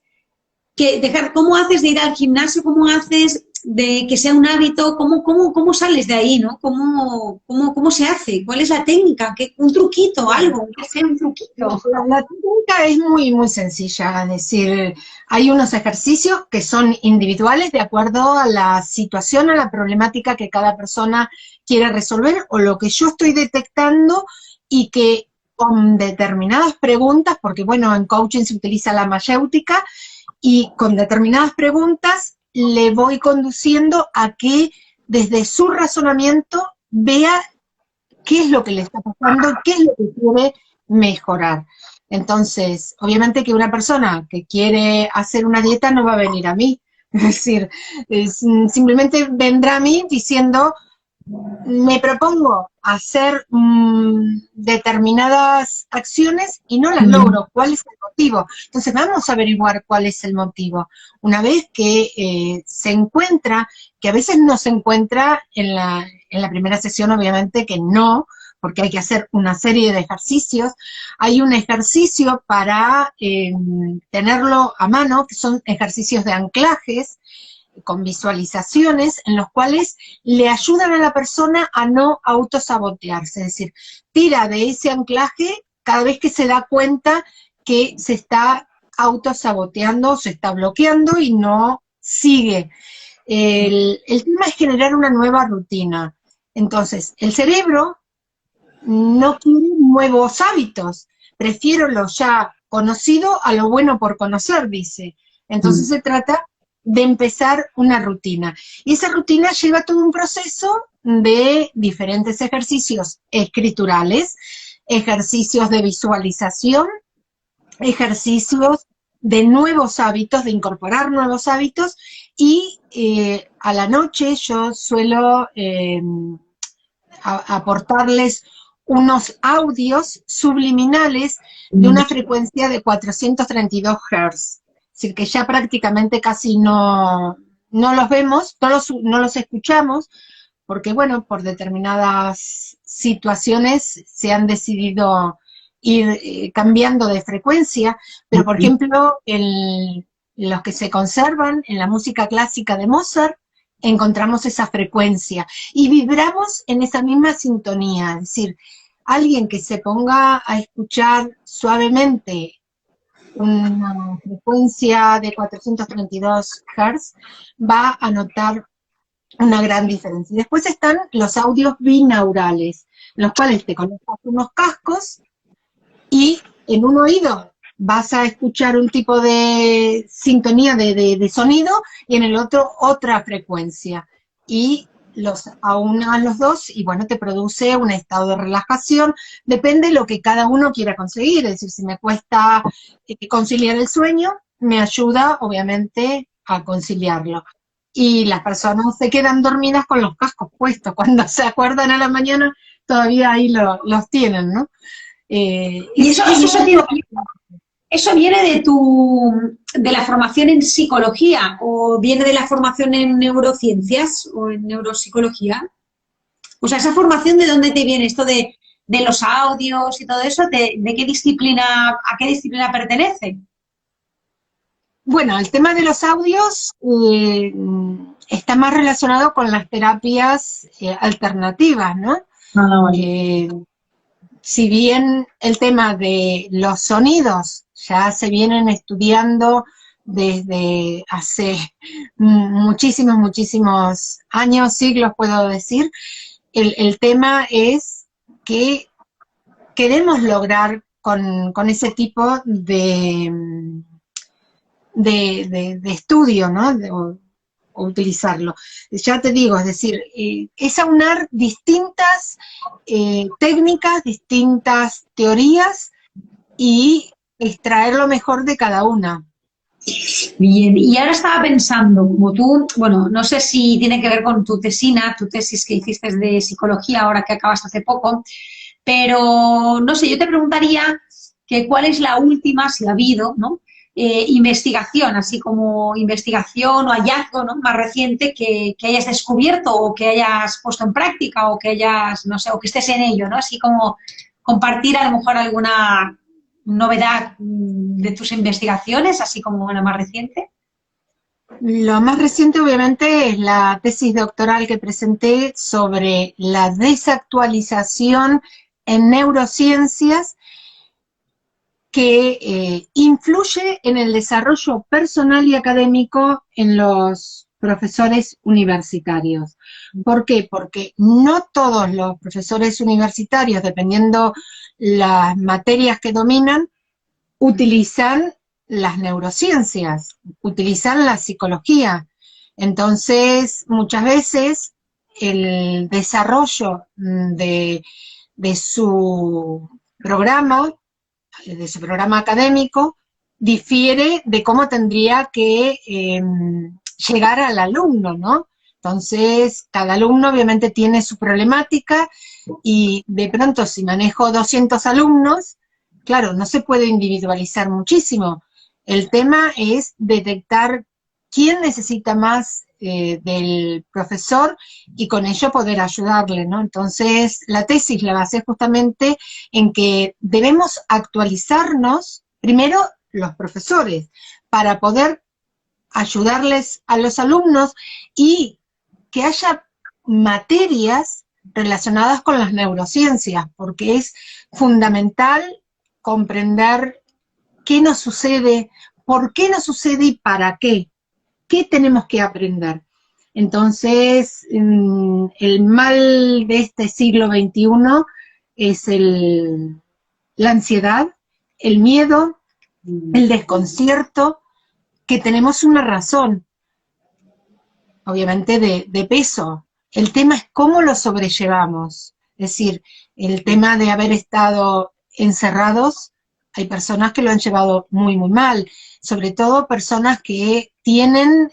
cómo haces de ir al gimnasio, cómo haces de que sea un hábito, cómo sales de ahí, ¿no? ¿Cómo se hace? ¿Cuál es la técnica? Un truquito, algo, que sea un truquito. la técnica es muy, muy sencilla, es decir, hay unos ejercicios que son individuales de acuerdo a la situación, a la problemática que cada persona quiere resolver o lo que yo estoy detectando y que con determinadas preguntas, porque bueno, en coaching se utiliza la mayéutica, y con determinadas preguntas le voy conduciendo a que desde su razonamiento vea qué es lo que le está pasando, qué es lo que quiere mejorar. Entonces, obviamente que una persona que quiere hacer una dieta no va a venir a mí, es decir, simplemente vendrá a mí diciendo, me propongo hacer determinadas acciones y no las logro. ¿Cuál es el motivo? Entonces vamos a averiguar cuál es el motivo. Una vez que se encuentra, que a veces no se encuentra en la primera sesión, obviamente que no, porque hay que hacer una serie de ejercicios. Hay un ejercicio para tenerlo a mano, que son ejercicios de anclajes, con visualizaciones en los cuales le ayudan a la persona a no autosabotearse, es decir, tira de ese anclaje cada vez que se da cuenta que se está autosaboteando, se está bloqueando y no sigue. El tema es generar una nueva rutina. Entonces, el cerebro no quiere nuevos hábitos, prefiero lo ya conocido a lo bueno por conocer, dice. Entonces se trata de empezar una rutina. Y esa rutina lleva todo un proceso de diferentes ejercicios escriturales, ejercicios de visualización, ejercicios de nuevos hábitos, de incorporar nuevos hábitos, y a la noche yo suelo aportarles unos audios subliminales de una frecuencia de 432 Hz. Es decir, que ya prácticamente casi no los vemos, no los escuchamos, porque bueno, por determinadas situaciones se han decidido ir cambiando de frecuencia, pero por ejemplo, los que se conservan en la música clásica de Mozart, encontramos esa frecuencia y vibramos en esa misma sintonía, es decir, alguien que se ponga a escuchar suavemente una frecuencia de 432 Hz va a notar una gran diferencia. Y después están los audios binaurales, los cuales te conectas unos cascos y en un oído vas a escuchar un tipo de sintonía de sonido y en el otro otra frecuencia. Y los aunas los dos y bueno, te produce un estado de relajación. Depende de lo que cada uno quiera conseguir. Es decir, si me cuesta conciliar el sueño, me ayuda obviamente a conciliarlo. Y las personas se quedan dormidas con los cascos puestos. Cuando se acuerdan a la mañana, todavía ahí los tienen, ¿no? Y eso viene de la formación en psicología o viene de la formación en neurociencias o en neuropsicología. O sea, esa formación, ¿de dónde te viene esto de los audios y todo eso? ¿De qué disciplina, a qué disciplina pertenece? Bueno, el tema de los audios está más relacionado con las terapias alternativas, ¿no? Si bien el tema de los sonidos ya se vienen estudiando desde hace muchísimos, muchísimos años, siglos puedo decir, el tema es que queremos lograr con ese tipo de estudio, ¿no? O utilizarlo. Ya te digo, es decir, es aunar distintas técnicas, distintas teorías y extraer lo mejor de cada una. Bien, y ahora estaba pensando, como tú, bueno, no sé si tiene que ver con tu tesina, tu tesis que hiciste de psicología ahora que acabaste hace poco, pero no sé, yo te preguntaría que cuál es la última, si ha habido, ¿no? investigación, así como investigación o hallazgo, ¿no?, más reciente que hayas descubierto o que hayas puesto en práctica o que hayas, no sé, o que estés en ello, ¿no? Así como compartir a lo mejor alguna novedad de tus investigaciones, así como una más reciente. Lo más reciente, obviamente, es la tesis doctoral que presenté sobre la desactualización en neurociencias que influye en el desarrollo personal y académico en los profesores universitarios. ¿Por qué? Porque no todos los profesores universitarios, dependiendo las materias que dominan, utilizan las neurociencias, utilizan la psicología. Entonces, muchas veces el desarrollo de su programa académico difiere de cómo tendría que llegar al alumno, ¿no? Entonces, cada alumno obviamente tiene su problemática y de pronto si manejo 200 alumnos, claro, no se puede individualizar muchísimo. El tema es detectar quién necesita más del profesor y con ello poder ayudarle, ¿no? Entonces, la tesis la basé justamente en que debemos actualizarnos, primero los profesores, para poder ayudarles a los alumnos y que haya materias relacionadas con las neurociencias, porque es fundamental comprender qué nos sucede, por qué nos sucede y para qué. ¿Qué tenemos que aprender? Entonces, el mal de este siglo XXI es la ansiedad, el miedo, el desconcierto, que tenemos una razón, obviamente de peso. El tema es cómo lo sobrellevamos. Es decir, el tema de haber estado encerrados, hay personas que lo han llevado muy, muy mal, sobre todo personas que tienen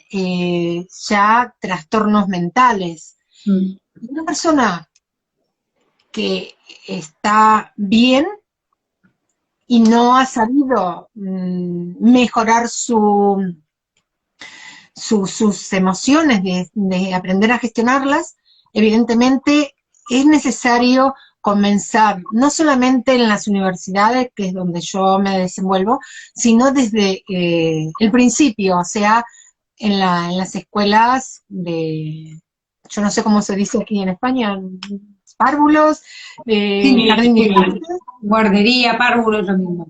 ya trastornos mentales. Una persona que está bien y no ha sabido mejorar sus emociones, de aprender a gestionarlas, evidentemente es necesario comenzar, no solamente en las universidades, que es donde yo me desenvuelvo, sino desde el principio, o sea, en las escuelas yo no sé cómo se dice aquí en España, párvulos, Sí, jardín de infantes. guardería, párvulos, lo mismo.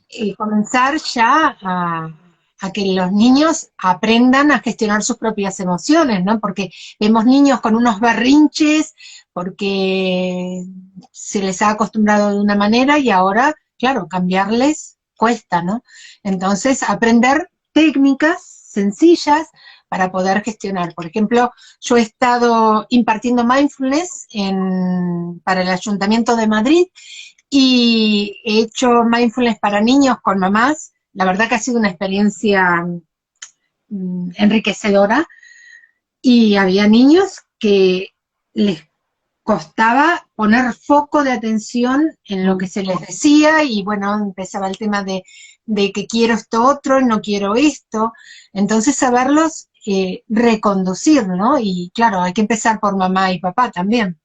Y comenzar ya a que los niños aprendan a gestionar sus propias emociones, ¿no? Porque vemos niños con unos berrinches, porque se les ha acostumbrado de una manera y ahora, claro, cambiarles cuesta, ¿no? Entonces, aprender técnicas sencillas para poder gestionar. Por ejemplo, yo he estado impartiendo mindfulness para el Ayuntamiento de Madrid y he hecho mindfulness para niños con mamás. La verdad que ha sido una experiencia enriquecedora y había niños que les costaba poner foco de atención en lo que se les decía y bueno, empezaba el tema de que quiero esto otro, no quiero esto, entonces saberlos reconducir, ¿no? Y claro, hay que empezar por mamá y papá también.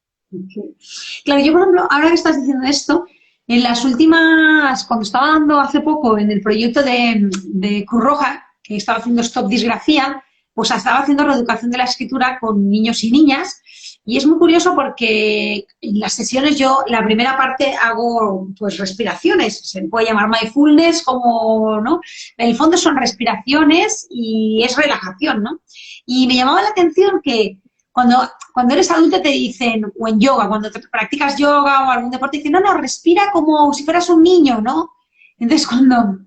Claro, yo por ejemplo, ahora que estás diciendo esto, en las últimas, cuando estaba dando hace poco en el proyecto de Cruz Roja, que estaba haciendo Stop Disgrafía, pues estaba haciendo reeducación de la escritura con niños y niñas. Y es muy curioso porque en las sesiones yo, la primera parte hago pues respiraciones, se puede llamar mindfulness como, ¿no? En el fondo son respiraciones y es relajación, ¿no? Y me llamaba la atención que cuando eres adulto te dicen, o en yoga, cuando te practicas yoga o algún deporte, dicen, no, respira como si fueras un niño, ¿no? Entonces cuando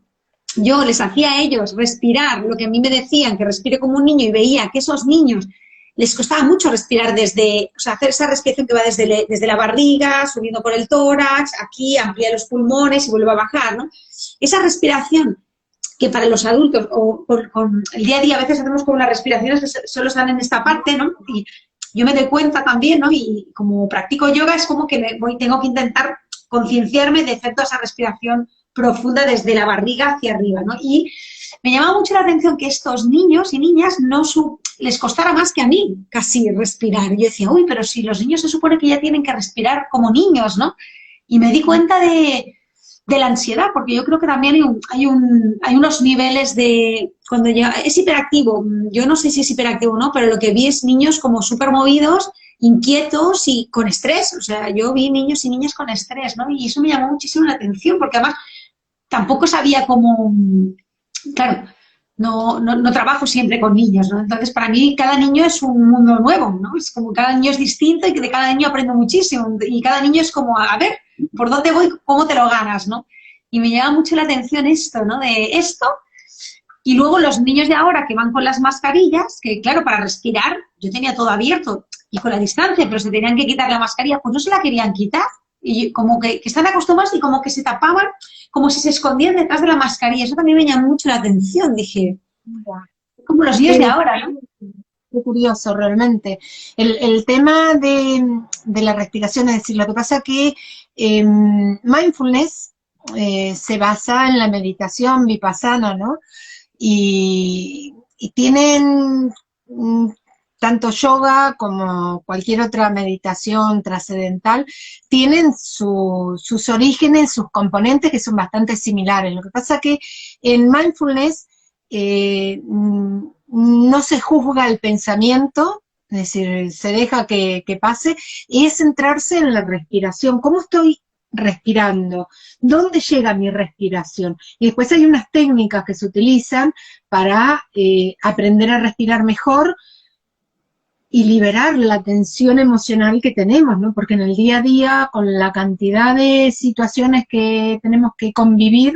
yo les hacía a ellos respirar lo que a mí me decían, que respire como un niño, y veía que esos niños les costaba mucho respirar o sea, hacer esa respiración que va desde la barriga, subiendo por el tórax, aquí amplía los pulmones y vuelve a bajar, ¿no? Esa respiración que para los adultos o con el día a día a veces hacemos como las respiraciones que solo están en esta parte, ¿no? Y yo me doy cuenta también, ¿no? Y como practico yoga es como que tengo que intentar concienciarme de hacer toda esa respiración profunda desde la barriga hacia arriba, ¿no? Y me llama mucho la atención que estos niños y niñas les costara más que a mí casi respirar. Y yo decía, uy, pero si los niños se supone que ya tienen que respirar como niños, ¿no? Y me di cuenta de la ansiedad, porque yo creo que también hay unos niveles de, cuando ya es hiperactivo, yo no sé si es hiperactivo o no, pero lo que vi es niños como súper movidos, inquietos y con estrés, o sea, yo vi niños y niñas con estrés, ¿no? Y eso me llamó muchísimo la atención, porque además tampoco sabía cómo, claro, no trabajo siempre con niños, ¿no? Entonces, para mí, cada niño es un mundo nuevo, ¿no? Es como cada niño es distinto y que de cada niño aprendo muchísimo. Y cada niño es como, a ver, ¿por dónde voy? ¿Cómo te lo ganas, no? Y me llama mucho la atención esto, ¿no? De esto. Y luego los niños de ahora que van con las mascarillas, que claro, para respirar, yo tenía todo abierto y con la distancia, pero se tenían que quitar la mascarilla, pues no se la querían quitar. Y como que están acostumbrados y como que se tapaban, como si se escondían detrás de la mascarilla. Eso también me llamó mucho la atención. Dije, como los niños de ahora, ¿no? Qué curioso, realmente. El tema de la respiración, es decir, lo que pasa que mindfulness se basa en la meditación vipassana, ¿no? Y tienen tanto yoga como cualquier otra meditación trascendental, tienen sus orígenes, sus componentes que son bastante similares. Lo que pasa que en mindfulness no se juzga el pensamiento, es decir, se deja que pase, y es centrarse en la respiración. ¿Cómo estoy respirando? ¿Dónde llega mi respiración? Y después hay unas técnicas que se utilizan para aprender a respirar mejor y liberar la tensión emocional que tenemos, ¿no? Porque en el día a día, con la cantidad de situaciones que tenemos que convivir,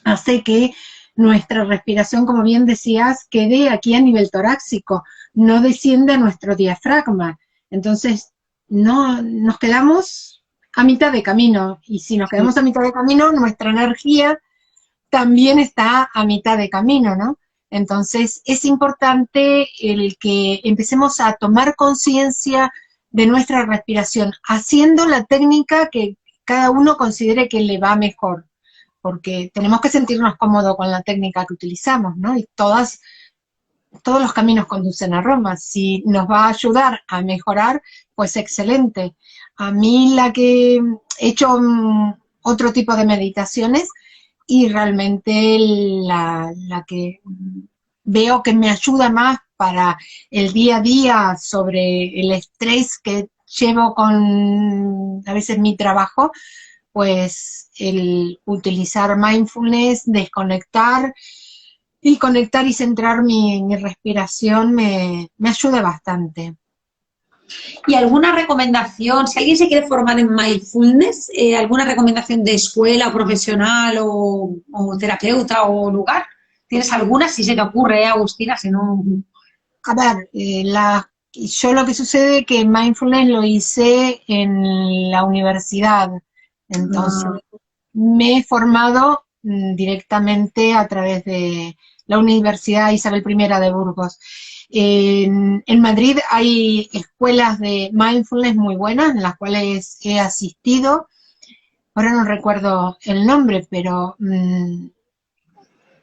hace que nuestra respiración, como bien decías, quede aquí a nivel torácico, no desciende a nuestro diafragma. Entonces, no nos quedamos a mitad de camino, y si nos quedamos a mitad de camino, nuestra energía también está a mitad de camino, ¿no? Entonces, es importante el que empecemos a tomar conciencia de nuestra respiración, haciendo la técnica que cada uno considere que le va mejor, porque tenemos que sentirnos cómodos con la técnica que utilizamos, ¿no? Y todos los caminos conducen a Roma. Si nos va a ayudar a mejorar, pues excelente. A mí la que he hecho otro tipo de meditaciones, y realmente la que veo que me ayuda más para el día a día sobre el estrés que llevo con a veces mi trabajo, pues el utilizar mindfulness, desconectar y conectar y centrar mi respiración me ayuda bastante. ¿Y alguna recomendación, si alguien se quiere formar en mindfulness, alguna recomendación de escuela o profesional o terapeuta o lugar? ¿Tienes alguna? Si se te ocurre, Agustina, si no... A ver, yo lo que sucede es que mindfulness lo hice en la universidad, entonces me he formado directamente a través de la Universidad Isabel I de Burgos. En Madrid hay escuelas de mindfulness muy buenas, en las cuales he asistido. Ahora no recuerdo el nombre, pero...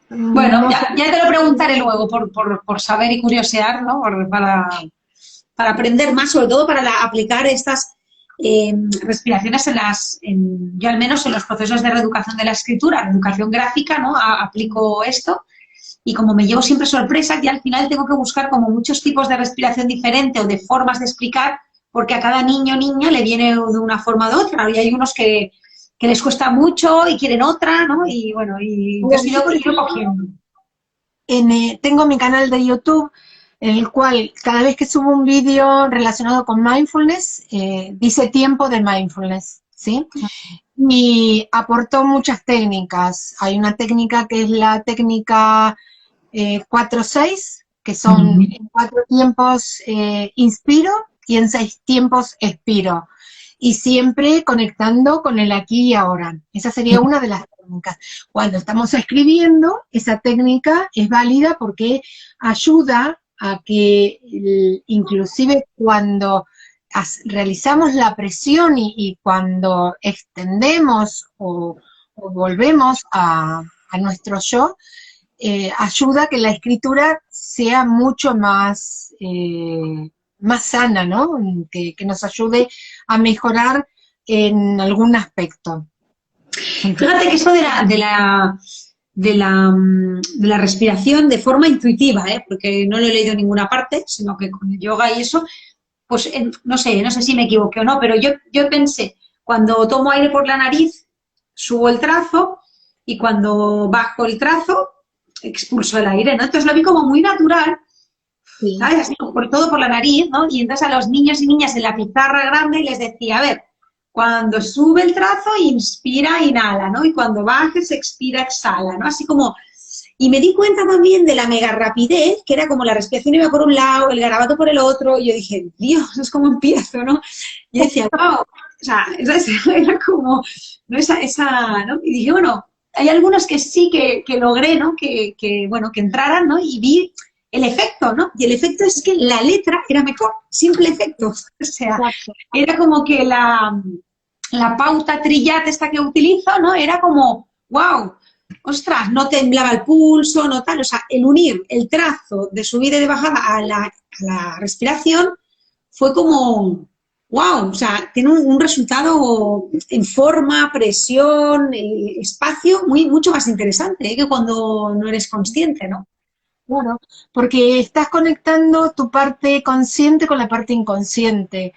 bueno, ya te lo preguntaré luego por saber y curiosear, ¿no? Para aprender más, sobre todo para aplicar estas respiraciones yo al menos en los procesos de reeducación de la escritura, reeducación gráfica, ¿no? Aplico esto. Y como me llevo siempre sorpresas, y al final tengo que buscar como muchos tipos de respiración diferente o de formas de explicar, porque a cada niño o niña le viene de una forma o de otra. Y hay unos que les cuesta mucho y quieren otra, ¿no? Y bueno, y yo estoy cogiendo. Tengo mi canal de YouTube, en el cual cada vez que subo un vídeo relacionado con mindfulness, dice tiempo de mindfulness, ¿sí? Y aportó muchas técnicas. Hay una técnica que es la técnica 4-6, que son en 4 tiempos inspiro y en 6 tiempos expiro. Y siempre conectando con el aquí y ahora. Esa sería una de las técnicas. Cuando estamos escribiendo, esa técnica es válida porque ayuda a que, inclusive cuando realizamos la presión y cuando extendemos o o volvemos a nuestro yo, ayuda a que la escritura sea mucho más, más sana, ¿no? Que nos ayude a mejorar en algún aspecto. Fíjate que eso de la respiración de forma intuitiva, ¿eh? Porque no lo he leído en ninguna parte, sino que con el yoga y eso, pues no sé si me equivoqué o no, pero yo pensé, cuando tomo aire por la nariz, subo el trazo y cuando bajo el trazo, expulso el aire, ¿no? Entonces lo vi como muy natural, Sí. ¿sabes? Así, por todo por la nariz, ¿no? Y entonces a los niños y niñas en la pizarra grande les decía, a ver, cuando sube el trazo, inspira, inhala, ¿no? Y cuando bajes, expira, exhala, ¿no? Así como... Y me di cuenta también de la mega rapidez, que era como la respiración iba por un lado, el garabato por el otro, y yo dije, Dios, es como empiezo, ¿no? Y yo decía, wow, o sea, era como, ¿no? ¿no? Y dije, bueno, hay algunos que sí que logré, ¿no? Bueno, que entraran, ¿no? Y vi el efecto, ¿no? Y el efecto es que la letra era mejor, simple efecto. O sea, Exacto. era como que la pauta trillate esta que utilizo, ¿no? Era como, wow, ostras, no temblaba el pulso, no tal. O sea, el unir el trazo de subida y de bajada a la respiración fue como, wow, o sea, tiene un resultado en forma, presión, espacio, mucho más interesante, que cuando no eres consciente, ¿no? Claro, porque estás conectando tu parte consciente con la parte inconsciente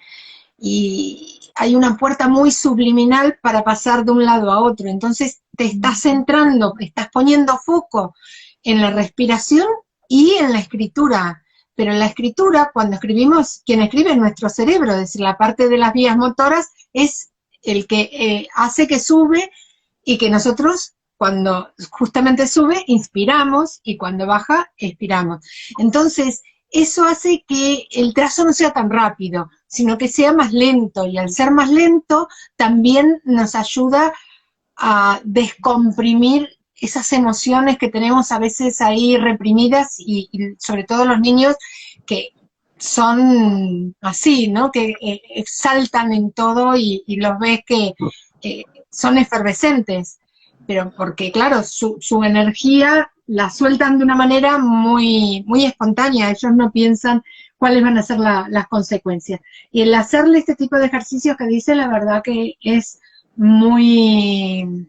y hay una puerta muy subliminal para pasar de un lado a otro. Entonces te estás centrando, estás poniendo foco en la respiración y en la escritura. Pero en la escritura, cuando escribimos, quien escribe es nuestro cerebro, es decir, la parte de las vías motoras es el que hace que sube y que nosotros cuando justamente sube, inspiramos y cuando baja, expiramos. Entonces, eso hace que el trazo no sea tan rápido, sino que sea más lento, y al ser más lento también nos ayuda a descomprimir esas emociones que tenemos a veces ahí reprimidas y sobre todo los niños que son así, ¿no? Que saltan en todo y los ves que son efervescentes, pero porque claro, su energía la sueltan de una manera muy espontánea, ellos no piensan cuáles van a ser las consecuencias. Y el hacerle este tipo de ejercicios que dice, la verdad que es muy,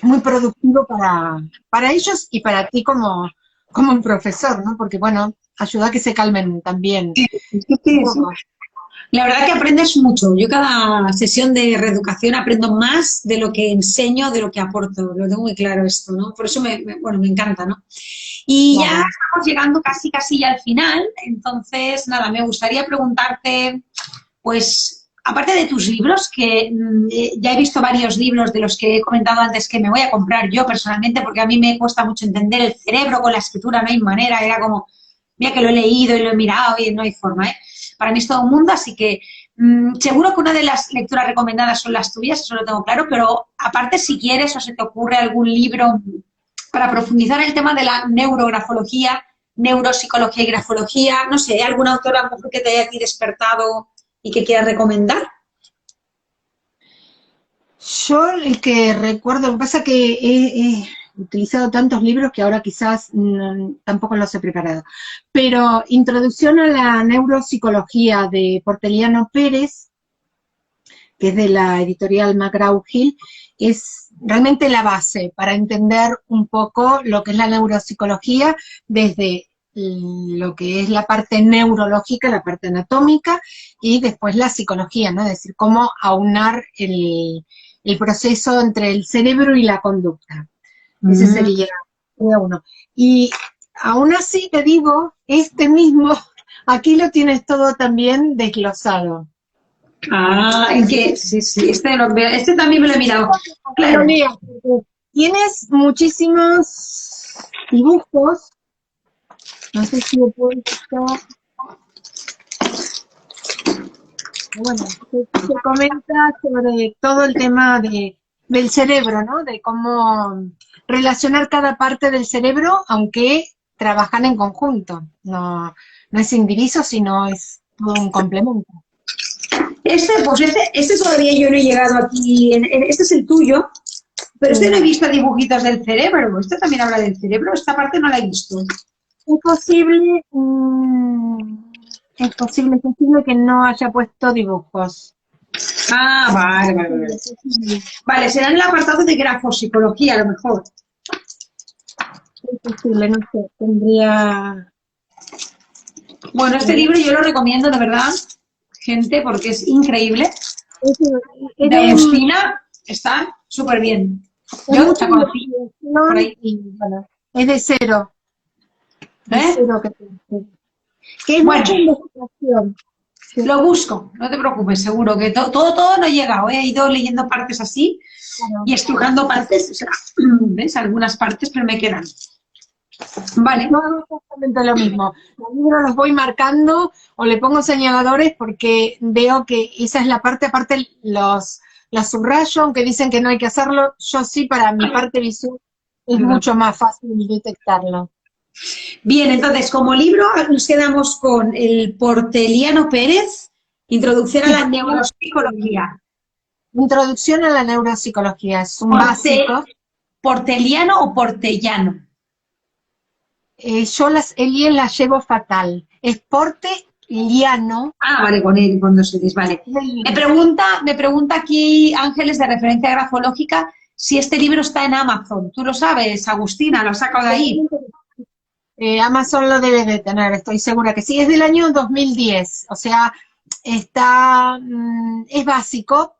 muy productivo para ellos y para ti como un profesor, ¿no? Porque, bueno, ayuda a que se calmen también Sí, un sí, sí. poco. La verdad que aprendes mucho. Yo cada sesión de reeducación aprendo más de lo que enseño, de lo que aporto. Lo tengo muy claro esto, ¿no? Por eso bueno, me encanta, ¿no? Y ya Claro. estamos llegando casi ya al final. Entonces, nada, me gustaría preguntarte, pues, aparte de tus libros, que ya he visto varios libros de los que he comentado antes que me voy a comprar yo personalmente, porque a mí me cuesta mucho entender el cerebro con la escritura, no hay manera, era como, mira que lo he leído y lo he mirado y no hay forma, ¿eh? Para mí es todo un mundo, así que seguro que una de las lecturas recomendadas son las tuyas, eso lo tengo claro, pero aparte si quieres o se te ocurre algún libro para profundizar en el tema de la neurografología, neuropsicología y grafología, no sé, alguna autora a lo mejor que te haya aquí despertado y que quieras recomendar. Yo el que recuerdo, lo que pasa es que he utilizado tantos libros que ahora quizás tampoco los he preparado, pero Introducción a la Neuropsicología de Porteliano Pérez, que es de la editorial McGraw-Hill, es realmente la base para entender un poco lo que es la neuropsicología desde lo que es la parte neurológica, la parte anatómica, y después la psicología, ¿no? Es decir, cómo aunar el proceso entre el cerebro y la conducta. Ese sería uno. Y aún así te digo, este mismo, aquí lo tienes todo también desglosado. Ah, el que, sí, sí, este también me lo he mirado. Lo Claro. leas, porque tienes muchísimos dibujos, no sé si he puesto, bueno, se comenta sobre todo el tema del cerebro, ¿no? De cómo relacionar cada parte del cerebro, aunque trabajan en conjunto. No, no es indiviso, sino es todo un complemento. Pues este todavía yo no he llegado aquí. Este es el tuyo. Pero este no he visto dibujitos del cerebro, este también habla del cerebro, esta parte no la he visto. Es posible, es posible que no haya puesto dibujos. Ah, vale, vale, vale. Vale, será en el apartado de grafopsicología, a lo mejor. Es posible, no sé, tendría... Bueno, este libro yo lo recomiendo, de verdad, gente, porque es increíble. Es De Agustina está súper bien. Yo la conocí por ahí. y, bueno, es de cero. De ¿Eh? cero que es Bueno, mucha investigación. Sí, lo busco, no te preocupes, seguro que todo no he llegado, ¿eh? He ido leyendo partes así claro. y estrujando partes, o sea, ¿ves? Algunas partes, pero me quedan. Vale. Yo hago exactamente lo mismo. Los libros los voy marcando o le pongo señaladores porque veo que esa es la parte, aparte los subrayo, aunque dicen que no hay que hacerlo, yo sí, para mi parte visual es mucho más fácil detectarlo. Bien, entonces, como libro nos quedamos con el Porteliano Pérez, Introducción a la Neuropsicología. Introducción a la neuropsicología, es un básico. ¿Porteliano o Portellano? Yo las Elien las llevo fatal. Es Porteliano. Ah, vale, con dos L's, vale. Me pregunta aquí Ángeles de Referencia Grafológica si este libro está en Amazon. ¿Tú lo sabes, Agustina? ¿Lo has sacado de ahí? Amazon lo debe de tener, estoy segura que sí. Es del año 2010, o sea, está, es básico,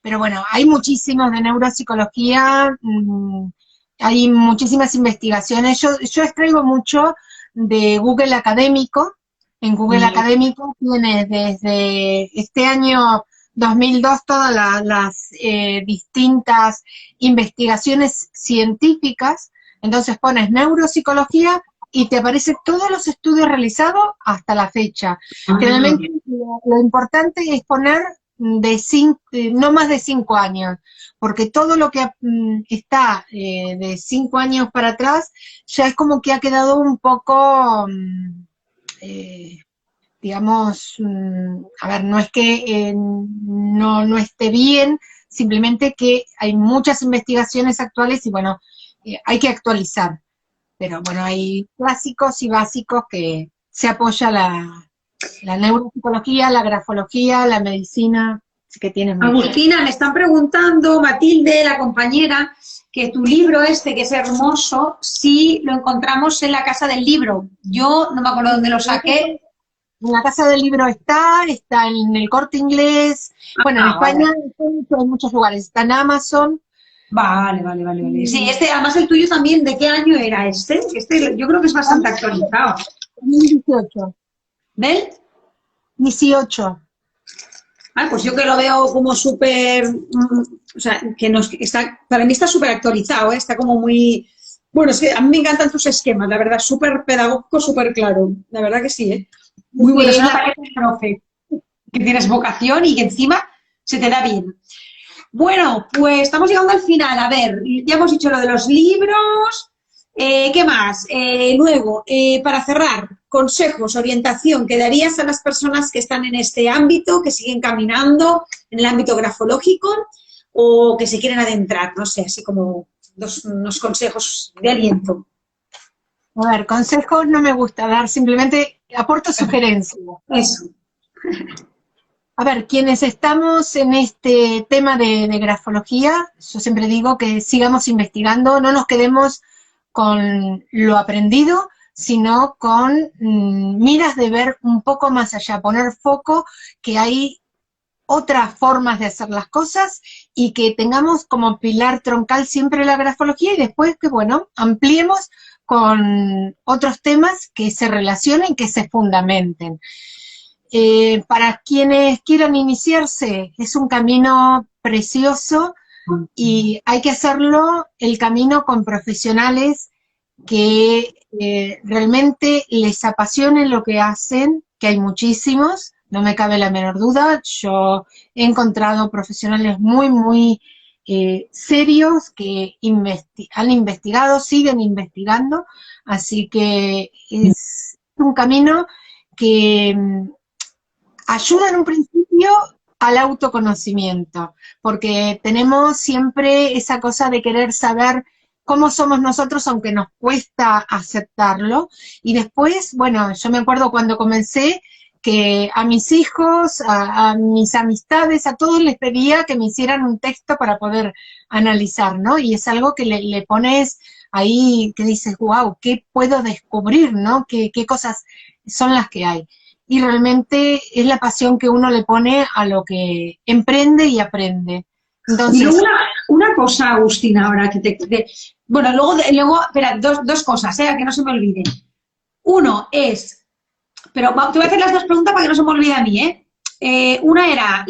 pero bueno, hay muchísimos de neuropsicología, hay muchísimas investigaciones. Yo extraigo mucho de Google Académico. En Google Académico tiene desde este año 2002 todas las distintas investigaciones científicas. Entonces pones neuropsicología y te aparecen todos los estudios realizados hasta la fecha. Generalmente lo importante es poner no más de 5 años, porque todo lo que está de 5 años para atrás ya es como que ha quedado un poco, digamos, a ver, no es que no esté bien, simplemente que hay muchas investigaciones actuales y bueno, hay que actualizar. Pero bueno, hay clásicos y básicos que se apoya la neuropsicología, la grafología, la medicina, así que tienes mucho. Agustina, me están preguntando, Matilde, la compañera, que tu libro este, que es hermoso, si lo encontramos en la Casa del Libro. Yo no me acuerdo dónde lo saqué. En la Casa del Libro está en el Corte Inglés, bueno, en España hay muchos lugares, está en Amazon. Vale. Sí, además el tuyo también, ¿de qué año era este? Este yo creo que es bastante actualizado. 2018. ¿Del? 18. Ah, pues yo que lo veo como súper, o sea, está, para mí está súper actualizado, ¿eh? Está como muy, bueno, es que a mí me encantan tus esquemas, la verdad, súper pedagógico, súper claro, la verdad que sí, ¿eh? Muy bueno, es una pareja de profe, que tienes vocación y que encima se te da bien. Bueno, pues estamos llegando al final. A ver, ya hemos dicho lo de los libros. ¿Qué más? Luego, para cerrar, consejos, orientación que darías a las personas que están en este ámbito, que siguen caminando en el ámbito grafológico o que se quieren adentrar, no sé, así como unos consejos de aliento. A ver, consejos no me gusta dar, simplemente aporto sugerencias. Eso. A ver, quienes estamos en este tema de grafología, yo siempre digo que sigamos investigando, no nos quedemos con lo aprendido, sino con miras de ver un poco más allá, poner foco que hay otras formas de hacer las cosas y que tengamos como pilar troncal siempre la grafología y después que, bueno, ampliemos con otros temas que se relacionen, que se fundamenten. Para quienes quieran iniciarse, es un camino precioso y hay que hacerlo el camino con profesionales que realmente les apasione lo que hacen, que hay muchísimos, no me cabe la menor duda. Yo he encontrado profesionales muy serios que han investigado, siguen investigando, así que es un camino que ayuda en un principio al autoconocimiento, porque tenemos siempre esa cosa de querer saber cómo somos nosotros, aunque nos cuesta aceptarlo. Y después, bueno, yo me acuerdo cuando comencé que a mis hijos, a mis amistades, a todos les pedía que me hicieran un texto para poder analizar, ¿no? Y es algo que le pones ahí, que dices, wow, ¿qué puedo descubrir, no? ¿Qué cosas son las que hay? Y realmente es la pasión que uno le pone a lo que emprende y aprende. Y luego Entonces, una cosa, Agustina, ahora que bueno, luego, espera, dos cosas, que no se me olvide. Uno es, pero te voy a hacer las dos preguntas para que no se me olvide a mí, ¿eh? Una era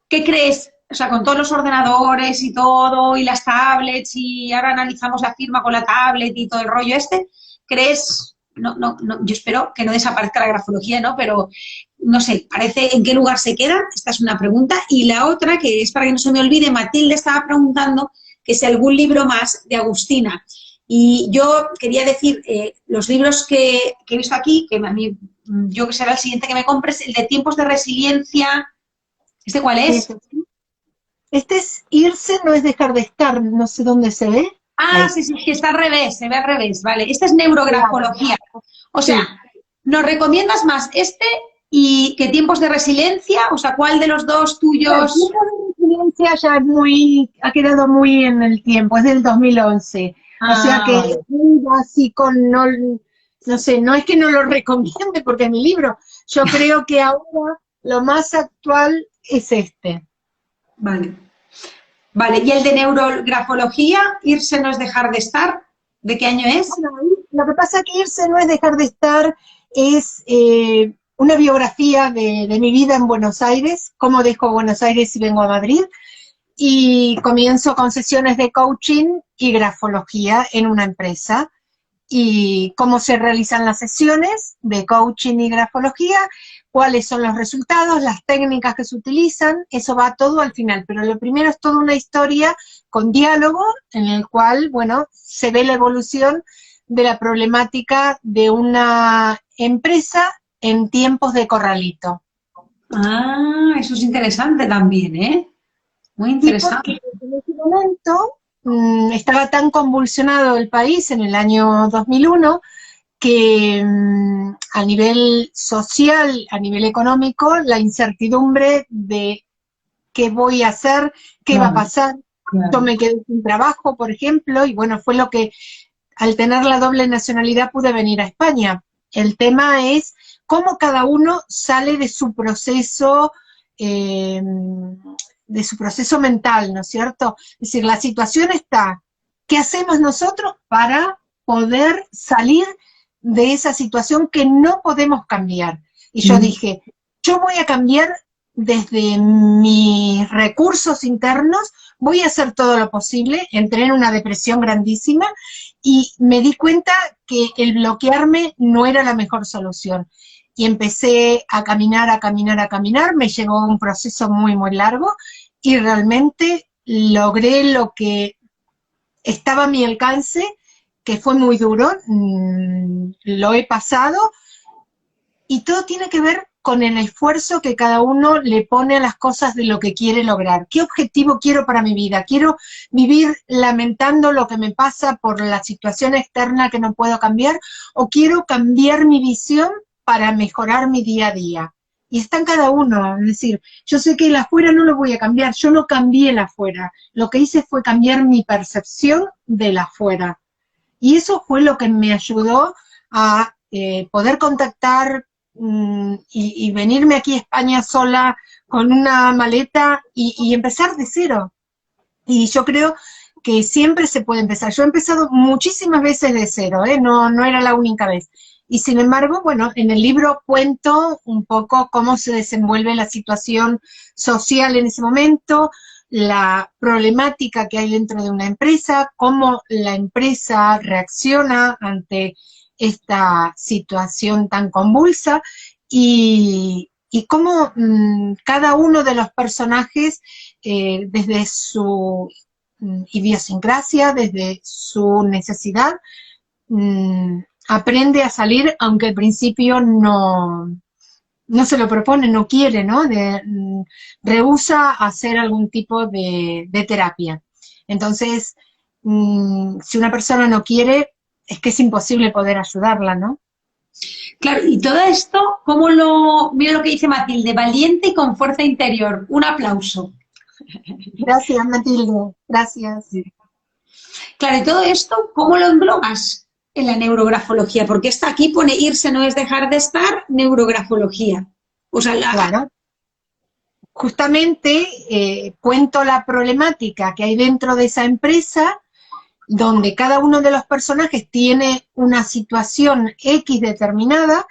¿qué crees? O sea, con todos los ordenadores y todo, y las tablets, y ahora analizamos la firma con la tablet y todo el rollo este, ¿crees? No, yo espero que no desaparezca la grafología, ¿no? Pero no sé, parece en qué lugar se queda. Esta es una pregunta. Y la otra, que es para que no se me olvide, Matilde estaba preguntando que si algún libro más de Agustina. Y yo quería decir, los libros que he visto aquí, que a mí, yo que será el siguiente que me compres, el de Tiempos de Resiliencia. ¿Este cuál es? este es irse, no es dejar de estar, no sé dónde se ve. Ah, Ahí. sí, que está al revés, se ve al revés, vale. Este es Claro, neurografología. O sea, sí. ¿nos recomiendas más este y qué Tiempos de Resiliencia? O sea, ¿cuál de los dos La tuyos? tienda de resiliencia ya es ha quedado muy en el tiempo, es del 2011. O sea Ah, que vale. es muy básico, no sé, no es que no lo recomiende porque es mi libro. Yo creo que ahora lo más actual es este. Vale. Vale, ¿y el de neurografología, irse no es dejar de estar? ¿De qué año es? Bueno, lo que pasa que irse no es dejar de estar, es una biografía de mi vida en Buenos Aires, cómo dejo Buenos Aires y vengo a Madrid, y comienzo con sesiones de coaching y grafología en una empresa, y cómo se realizan las sesiones de coaching y grafología, cuáles son los resultados, las técnicas que se utilizan, eso va todo al final, pero lo primero es toda una historia con diálogo en el cual, bueno, se ve la evolución de la problemática de una empresa en tiempos de corralito. Ah, eso es interesante también, ¿eh? Muy Sí, porque interesante. en ese momento estaba tan convulsionado el país en el año 2001 que a nivel social, a nivel económico, la incertidumbre de qué voy a hacer, qué va a Claro, pasar. Yo claro. me quedé sin trabajo, por ejemplo, y bueno, fue lo que al tener la doble nacionalidad pude venir a España. El tema es cómo cada uno sale eh, de su proceso mental, ¿no es cierto? Es decir, la situación está, ¿qué hacemos nosotros para poder salir de esa situación que no podemos cambiar? Y yo Mm. dije, yo voy a cambiar desde mis recursos internos, voy a hacer todo lo posible, entré en una depresión grandísima y me di cuenta que el bloquearme no era la mejor solución. Y empecé a caminar, a caminar, a caminar, me llevó un proceso muy, muy largo y realmente logré lo que estaba a mi alcance, que fue muy duro, lo he pasado y todo tiene que ver con el esfuerzo que cada uno le pone a las cosas de lo que quiere lograr. ¿Qué objetivo quiero para mi vida? ¿Quiero vivir lamentando lo que me pasa por la situación externa que no puedo cambiar? ¿O quiero cambiar mi visión para mejorar mi día a día? Y está en cada uno, es decir, yo sé que el afuera no lo voy a cambiar, yo no cambié el afuera, lo que hice fue cambiar mi percepción del afuera. Y eso fue lo que me ayudó a poder contactar y venirme aquí a España sola con una maleta y empezar de cero. Y yo creo que siempre se puede empezar. Yo he empezado muchísimas veces de cero, no era la única vez. Y sin embargo, bueno, en el libro cuento un poco cómo se desenvuelve la situación social en ese momento, la problemática que hay dentro de una empresa, cómo la empresa reacciona ante esta situación tan convulsa y cómo cada uno de los personajes, desde su idiosincrasia, desde su necesidad, aprende a salir, aunque al principio no se lo propone, no quiere, ¿no? Rehúsa hacer algún tipo de terapia. Entonces, si una persona no quiere, es que es imposible poder ayudarla, ¿no? Claro, y todo esto, mira lo que dice Matilde, valiente y con fuerza interior. Un aplauso. Gracias, Matilde, gracias. Claro, y todo esto, ¿cómo lo englobas en la neurografología? Porque esta aquí pone irse no es dejar de estar, neurografología. O sea, Claro. Justamente cuento la problemática que hay dentro de esa empresa, donde cada uno de los personajes tiene una situación X determinada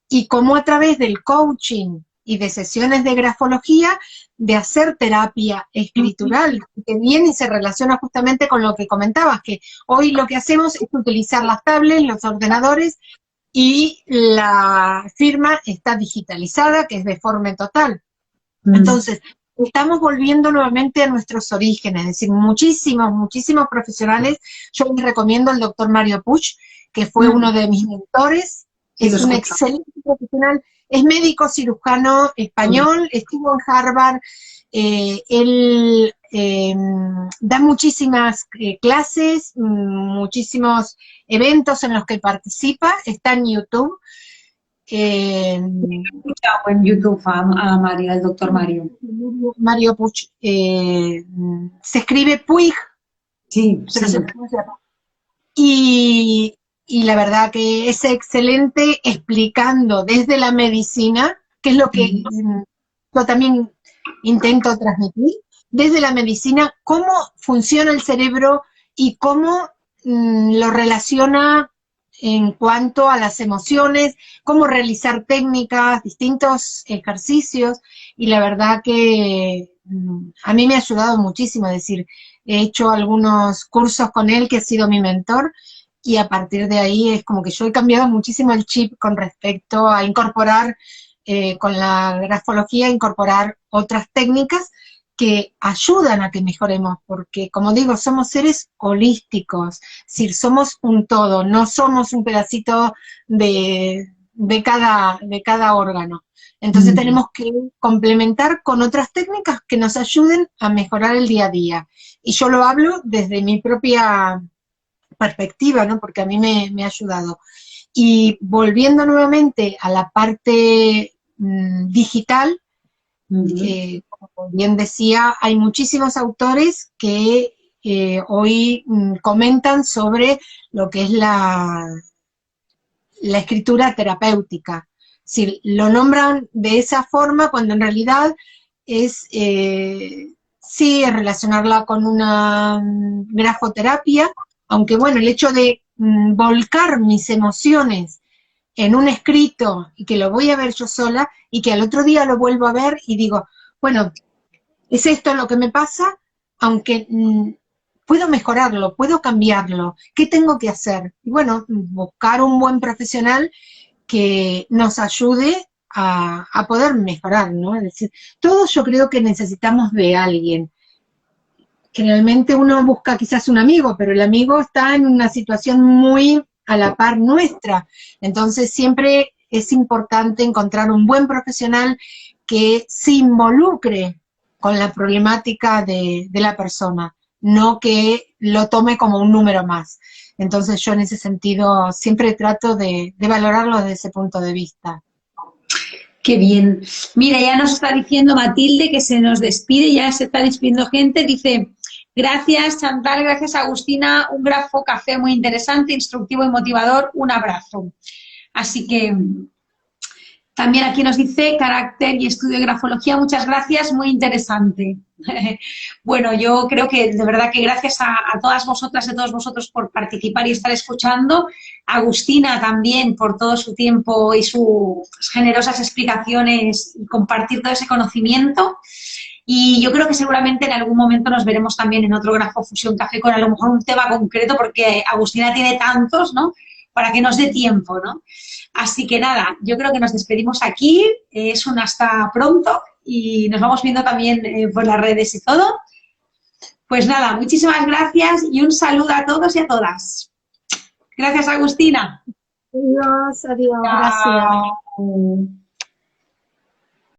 y cómo a través del coaching y de sesiones de grafología, de hacer terapia escritural, que viene y se relaciona justamente con lo que comentabas, que hoy lo que hacemos es utilizar las tablets, los ordenadores, y la firma está digitalizada, que es de forma total. Entonces, estamos volviendo nuevamente a nuestros orígenes, es decir, muchísimos profesionales. Yo les recomiendo al doctor Mario Puig, que fue uno de mis mentores, es un excelente profesional, es médico cirujano español, estuvo en Harvard, él da muchísimas clases, muchísimos eventos en los que participa, está en YouTube. He escuchado en YouTube a Mario, al doctor Mario. Mario Puig, se escribe Puig, sí, pero sí. Y la verdad que es excelente explicando desde la medicina, que es lo que yo también intento transmitir, desde la medicina, cómo funciona el cerebro y cómo lo relaciona en cuanto a las emociones, cómo realizar técnicas, distintos ejercicios, y la verdad que a mí me ha ayudado muchísimo, es decir, he hecho algunos cursos con él, que ha sido mi mentor, y a partir de ahí es como que yo he cambiado muchísimo el chip con respecto a incorporar, con la grafología, incorporar otras técnicas que ayudan a que mejoremos, porque como digo, somos seres holísticos, es decir, somos un todo, no somos un pedacito de cada órgano. Entonces tenemos que complementar con otras técnicas que nos ayuden a mejorar el día a día. Y yo lo hablo desde mi propia perspectiva, ¿no? Porque a mí me ha ayudado. Y volviendo nuevamente a la parte digital, como bien decía, hay muchísimos autores que hoy comentan sobre lo que es la escritura terapéutica. Si lo nombran de esa forma, cuando en realidad es, sí, es relacionarla con una grafoterapia, aunque bueno, el hecho de volcar mis emociones en un escrito y que lo voy a ver yo sola y que al otro día lo vuelvo a ver y digo, bueno, es esto lo que me pasa, aunque puedo mejorarlo, puedo cambiarlo, ¿qué tengo que hacer? Y bueno, buscar un buen profesional que nos ayude a poder mejorar, ¿no? Es decir, todos yo creo que necesitamos de alguien. Generalmente uno busca quizás un amigo, pero el amigo está en una situación muy a la par nuestra. Entonces siempre es importante encontrar un buen profesional que se involucre con la problemática de la persona, no que lo tome como un número más. Entonces yo en ese sentido siempre trato de valorarlo desde ese punto de vista. Qué bien. Mira, ya nos está diciendo Matilde que se nos despide, ya se está despidiendo gente. Dice, gracias Chantal, gracias Agustina, un grafo café muy interesante, instructivo y motivador, un abrazo. Así que también aquí nos dice carácter y estudio de grafología, muchas gracias, muy interesante. Bueno, yo creo que de verdad que gracias a todas vosotras y a todos vosotros por participar y estar escuchando, a Agustina también por todo su tiempo y sus generosas explicaciones y compartir todo ese conocimiento. Y yo creo que seguramente en algún momento nos veremos también en otro Grafo Fusión Café con a lo mejor un tema concreto, porque Agustina tiene tantos, ¿no? Para que nos dé tiempo, ¿no? Así que nada, yo creo que nos despedimos aquí, es un hasta pronto y nos vamos viendo también por las redes y todo. Pues nada, muchísimas gracias y un saludo a todos y a todas. Gracias, Agustina. Adiós, adiós, Chao. gracias.